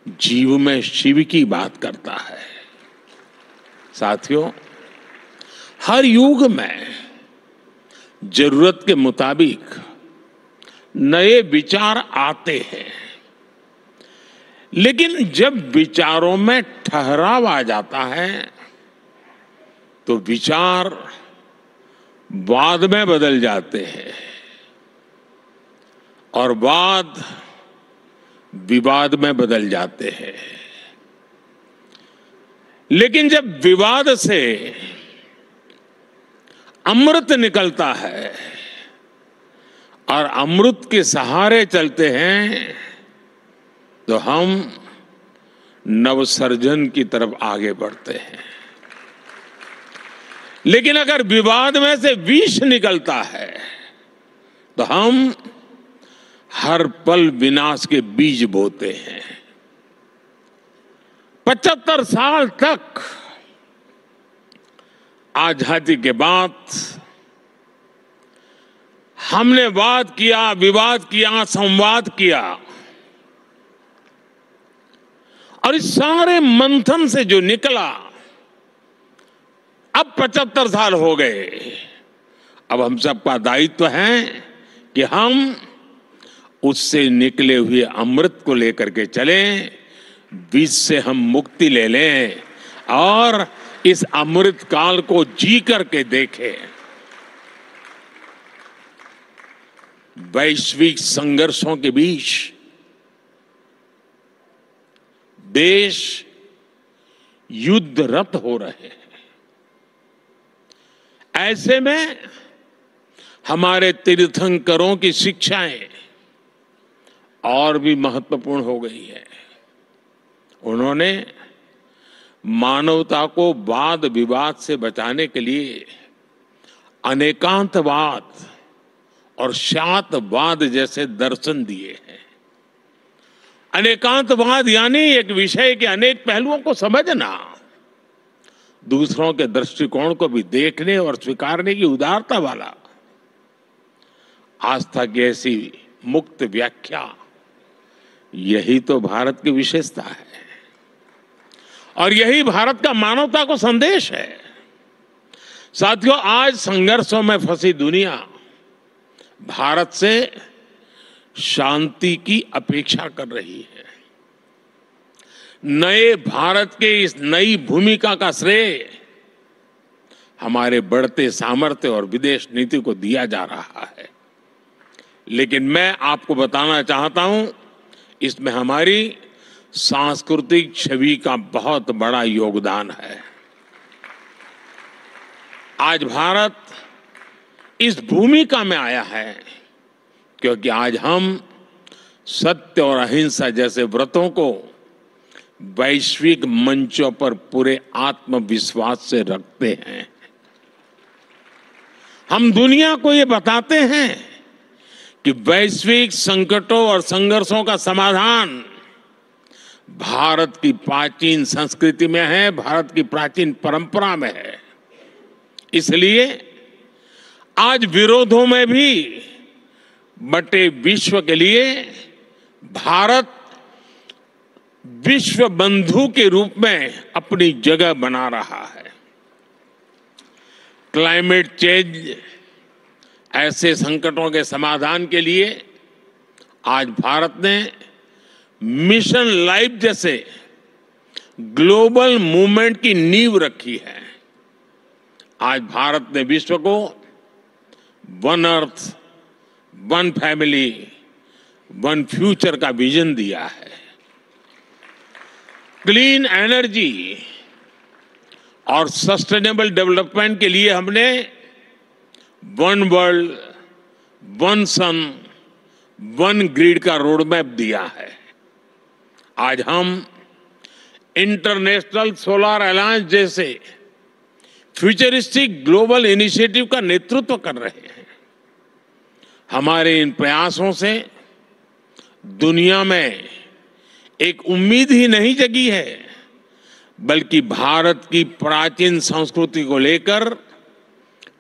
Speaker 16: जीव में शिव की बात करता है। साथियों, हर युग में जरूरत के मुताबिक नए विचार आते हैं, लेकिन जब विचारों में ठहराव आ जाता है तो विचार वाद में बदल जाते हैं और वाद विवाद में बदल जाते हैं। लेकिन जब विवाद से अमृत निकलता है और अमृत के सहारे चलते हैं तो हम नवसर्जन की तरफ आगे बढ़ते हैं। लेकिन अगर विवाद में से विष निकलता है तो हम हर पल विनाश के बीज बोते हैं। 75 साल तक आजादी के बाद हमने वाद किया, विवाद किया, संवाद किया और इस सारे मंथन से जो निकला, अब 75 साल हो गए। अब हम सबका दायित्व है कि हम उससे निकले हुए अमृत को लेकर के चलें, विष से हम मुक्ति ले लें और इस अमृत काल को जी करके देखें। वैश्विक संघर्षों के बीच देश युद्धरत हो रहे हैं। ऐसे में हमारे तीर्थंकरों की शिक्षाएं और भी महत्वपूर्ण हो गई है। उन्होंने मानवता को वाद विवाद से बचाने के लिए अनेकांतवाद और शातवाद जैसे दर्शन दिए हैं। अनेकांतवाद यानी एक विषय के अनेक पहलुओं को समझना, दूसरों के दृष्टिकोण को भी देखने और स्वीकारने की उदारता वाला, आस्था की ऐसी मुक्त व्याख्या, यही तो भारत की विशेषता है और यही भारत का मानवता को संदेश है। साथियों, आज संघर्षों में फंसी दुनिया भारत से शांति की अपेक्षा कर रही है। नए भारत के इस नई भूमिका का श्रेय हमारे बढ़ते सामर्थ्य और विदेश नीति को दिया जा रहा है। लेकिन मैं आपको बताना चाहता हूं, इसमें हमारी सांस्कृतिक छवि का बहुत बड़ा योगदान है। आज भारत इस भूमिका में आया है क्योंकि आज हम सत्य और अहिंसा जैसे व्रतों को वैश्विक मंचों पर पूरे आत्मविश्वास से रखते हैं। हम दुनिया को ये बताते हैं कि वैश्विक संकटों और संघर्षों का समाधान भारत की प्राचीन संस्कृति में है, भारत की प्राचीन परंपरा में है। इसलिए आज विरोधों में भी बटे विश्व के लिए भारत विश्व बंधु के रूप में अपनी जगह बना रहा है। क्लाइमेट चेंज, ऐसे संकटों के समाधान के लिए आज भारत ने मिशन लाइफ जैसे ग्लोबल मूवमेंट की नींव रखी है। आज भारत ने विश्व को one earth, one family, one future का विजन दिया है। क्लीन एनर्जी और सस्टेनेबल डेवलपमेंट के लिए हमने वन वर्ल्ड, वन सन, वन ग्रिड का रोड मैप दिया है। आज हम इंटरनेशनल सोलर अलायंस जैसे फ्यूचरिस्टिक ग्लोबल इनिशिएटिव का नेतृत्व कर रहे हैं। हमारे इन प्रयासों से दुनिया में एक उम्मीद ही नहीं जगी है, बल्कि भारत की प्राचीन संस्कृति को लेकर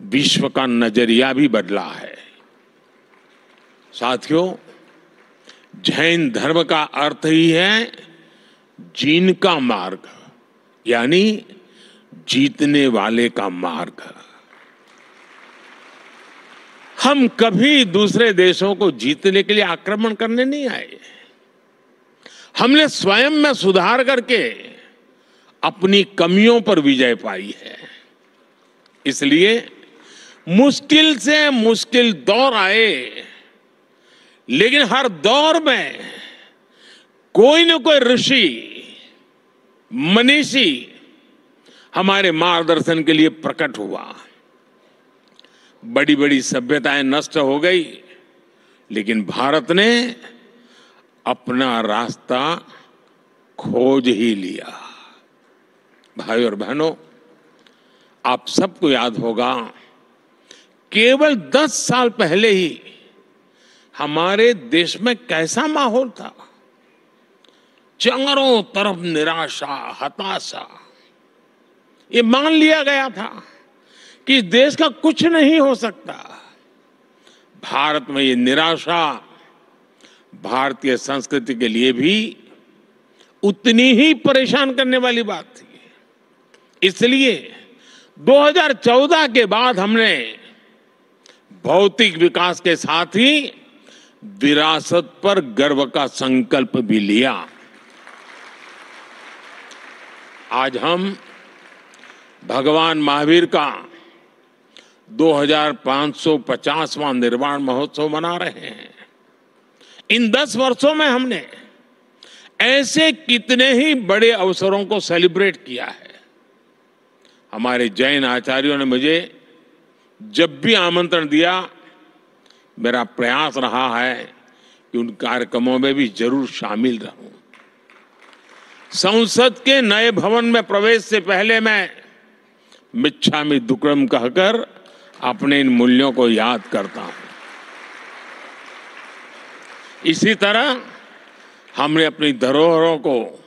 Speaker 16: विश्व का नजरिया भी बदला है। साथियों, जैन धर्म का अर्थ ही है जीन का मार्ग, यानी जीतने वाले का मार्ग। हम कभी दूसरे देशों को जीतने के लिए आक्रमण करने नहीं आए। हमने स्वयं में सुधार करके अपनी कमियों पर विजय पाई है। इसलिए मुश्किल से मुश्किल दौर आए, लेकिन हर दौर में कोई न कोई ऋषि, मनीषी हमारे मार्गदर्शन के लिए प्रकट हुआ। बड़ी बड़ी सभ्यताएं नष्ट हो गई, लेकिन भारत ने अपना रास्ता खोज ही लिया। भाई और बहनों, आप सबको याद होगा, केवल 10 साल पहले ही हमारे देश में कैसा माहौल था। चारों तरफ निराशा, हताशा। ये मान लिया गया था कि देश का कुछ नहीं हो सकता। भारत में ये निराशा भारतीय संस्कृति के लिए भी उतनी ही परेशान करने वाली बात थी। इसलिए 2014 के बाद हमने भौतिक विकास के साथ ही विरासत पर गर्व का संकल्प भी लिया। आज हम भगवान महावीर का 2550वां निर्वाण महोत्सव मना रहे हैं। इन 10 वर्षों में हमने ऐसे कितने ही बड़े अवसरों को सेलिब्रेट किया है। हमारे जैन आचार्यों ने मुझे जब भी आमंत्रण दिया, मेरा प्रयास रहा है कि उन कार्यक्रमों में भी जरूर शामिल रहूं। संसद के नए भवन में प्रवेश से पहले मैं मिच्छामि दुक्कडम कहकर अपने इन मूल्यों को याद करता हूं। इसी तरह हमने अपनी धरोहरों को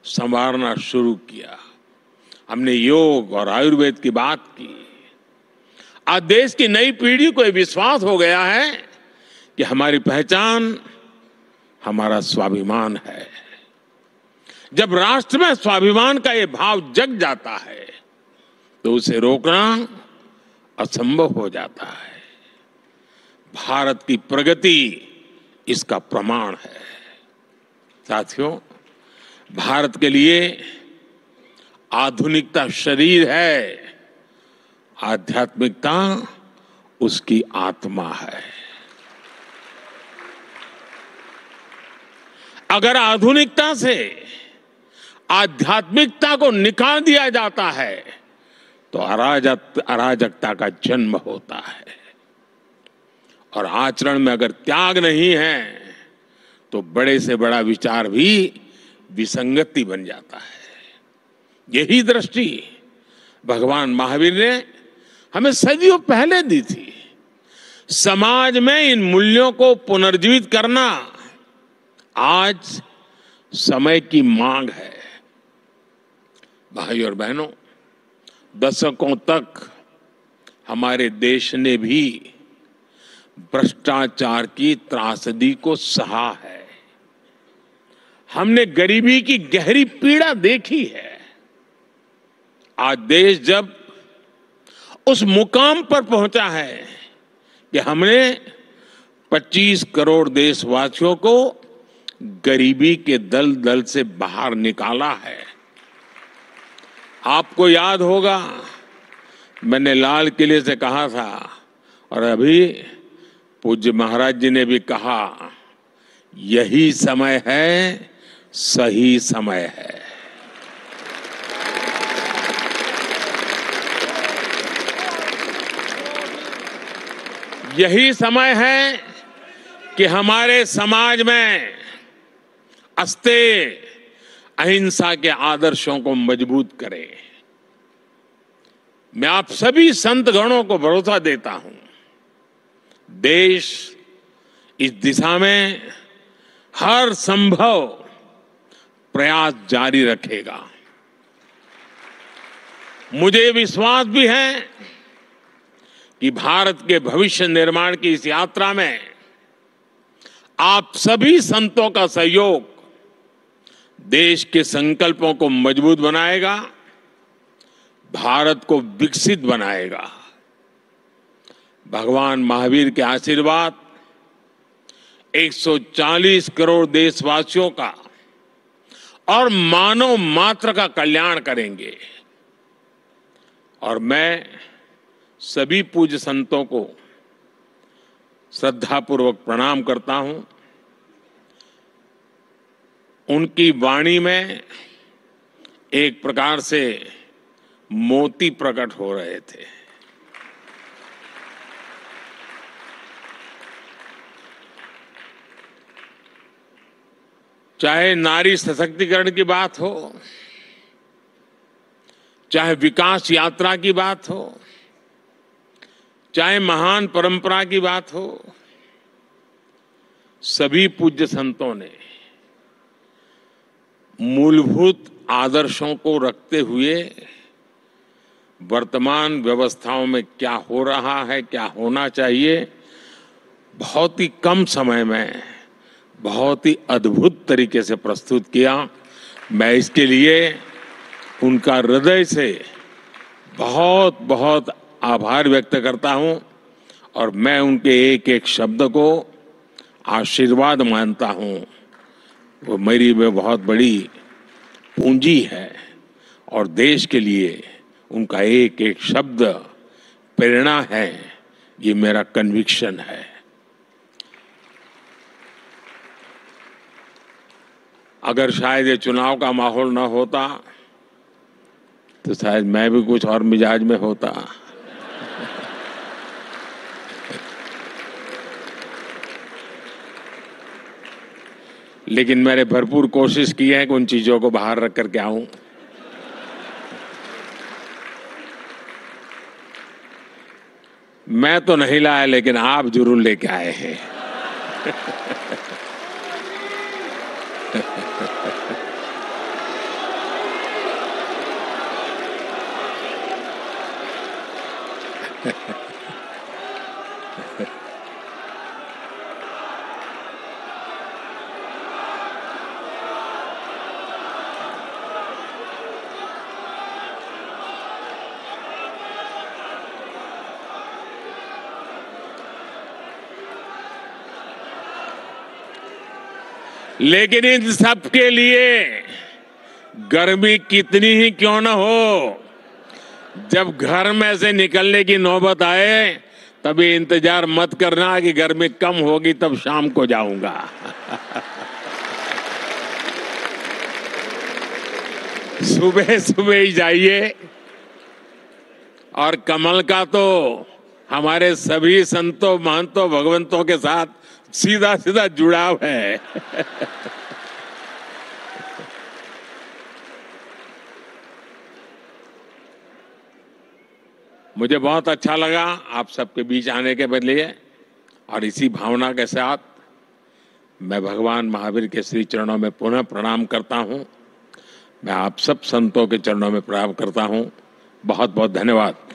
Speaker 16: संवारना शुरू किया। हमने योग और आयुर्वेद की बात की। आज देश की नई पीढ़ी को यह विश्वास हो गया है कि हमारी पहचान हमारा स्वाभिमान है। जब राष्ट्र में स्वाभिमान का ये भाव जग जाता है तो उसे रोकना असंभव हो जाता है। भारत की प्रगति इसका प्रमाण है। साथियों, भारत के लिए आधुनिकता शरीर है, आध्यात्मिकता उसकी आत्मा है। अगर आधुनिकता से आध्यात्मिकता को निकाल दिया जाता है तो अराजकता का जन्म होता है, और आचरण में अगर त्याग नहीं है तो बड़े से बड़ा विचार भी विसंगति बन जाता है। यही दृष्टि भगवान महावीर ने हमें सदियों पहले दी थी। समाज में इन मूल्यों को पुनर्जीवित करना आज समय की मांग है। भाई और बहनों, दशकों तक हमारे देश ने भी भ्रष्टाचार की त्रासदी को सहा है। हमने गरीबी की गहरी पीड़ा देखी है। आज देश जब उस मुकाम पर पहुंचा है कि हमने 25 करोड़ देशवासियों को गरीबी के दलदल से बाहर निकाला है। आपको याद होगा, मैंने लाल किले से कहा था और अभी पूज्य महाराज जी ने भी कहा, यही समय है, सही समय है। यही समय है कि हमारे समाज में अस्तेय अहिंसा के आदर्शों को मजबूत करें। मैं आप सभी संत गणों को भरोसा देता हूं, देश इस दिशा में हर संभव प्रयास जारी रखेगा। मुझे विश्वास भी है कि भारत के भविष्य निर्माण की इस यात्रा में आप सभी संतों का सहयोग देश के संकल्पों को मजबूत बनाएगा, भारत को विकसित बनाएगा। भगवान महावीर के आशीर्वाद 140 करोड़ देशवासियों का और मानव मात्र का कल्याण करेंगे। और मैं सभी पूज्य संतों को श्रद्धापूर्वक प्रणाम करता हूं। उनकी वाणी में एक प्रकार से मोती प्रकट हो रहे थे। चाहे नारी सशक्तिकरण की बात हो, चाहे विकास यात्रा की बात हो, चाहे महान परंपरा की बात हो, सभी पूज्य संतों ने मूलभूत आदर्शों को रखते हुए वर्तमान व्यवस्थाओं में क्या हो रहा है, क्या होना चाहिए, बहुत ही कम समय में बहुत ही अद्भुत तरीके से प्रस्तुत किया। मैं इसके लिए उनका हृदय से बहुत बहुत आभार व्यक्त करता हूं और मैं उनके एक एक शब्द को आशीर्वाद मानता हूं। वो मेरी में बहुत बड़ी पूंजी है और देश के लिए उनका एक एक शब्द प्रेरणा है, ये मेरा कन्विक्शन है। अगर शायद ये चुनाव का माहौल ना होता तो शायद मैं भी कुछ और मिजाज में होता। लेकिन मैंने भरपूर कोशिश की है कि उन चीजों को बाहर रख करके आऊं। मैं तो नहीं लाया, लेकिन आप जरूर लेके आए हैं। लेकिन इन सब के लिए गर्मी कितनी ही क्यों न हो, जब घर में से निकलने की नौबत आए तभी इंतजार मत करना कि गर्मी कम होगी तब शाम को जाऊंगा। सुबह सुबह ही जाइए। और कमल का तो हमारे सभी संतों महंतों भगवंतों के साथ सीधा सीधा जुड़ाव है। मुझे बहुत अच्छा लगा आप सबके बीच आने के बदले, और इसी भावना के साथ मैं भगवान महावीर के श्री चरणों में पुनः प्रणाम करता हूं। मैं आप सब संतों के चरणों में प्रणाम करता हूं। बहुत बहुत धन्यवाद।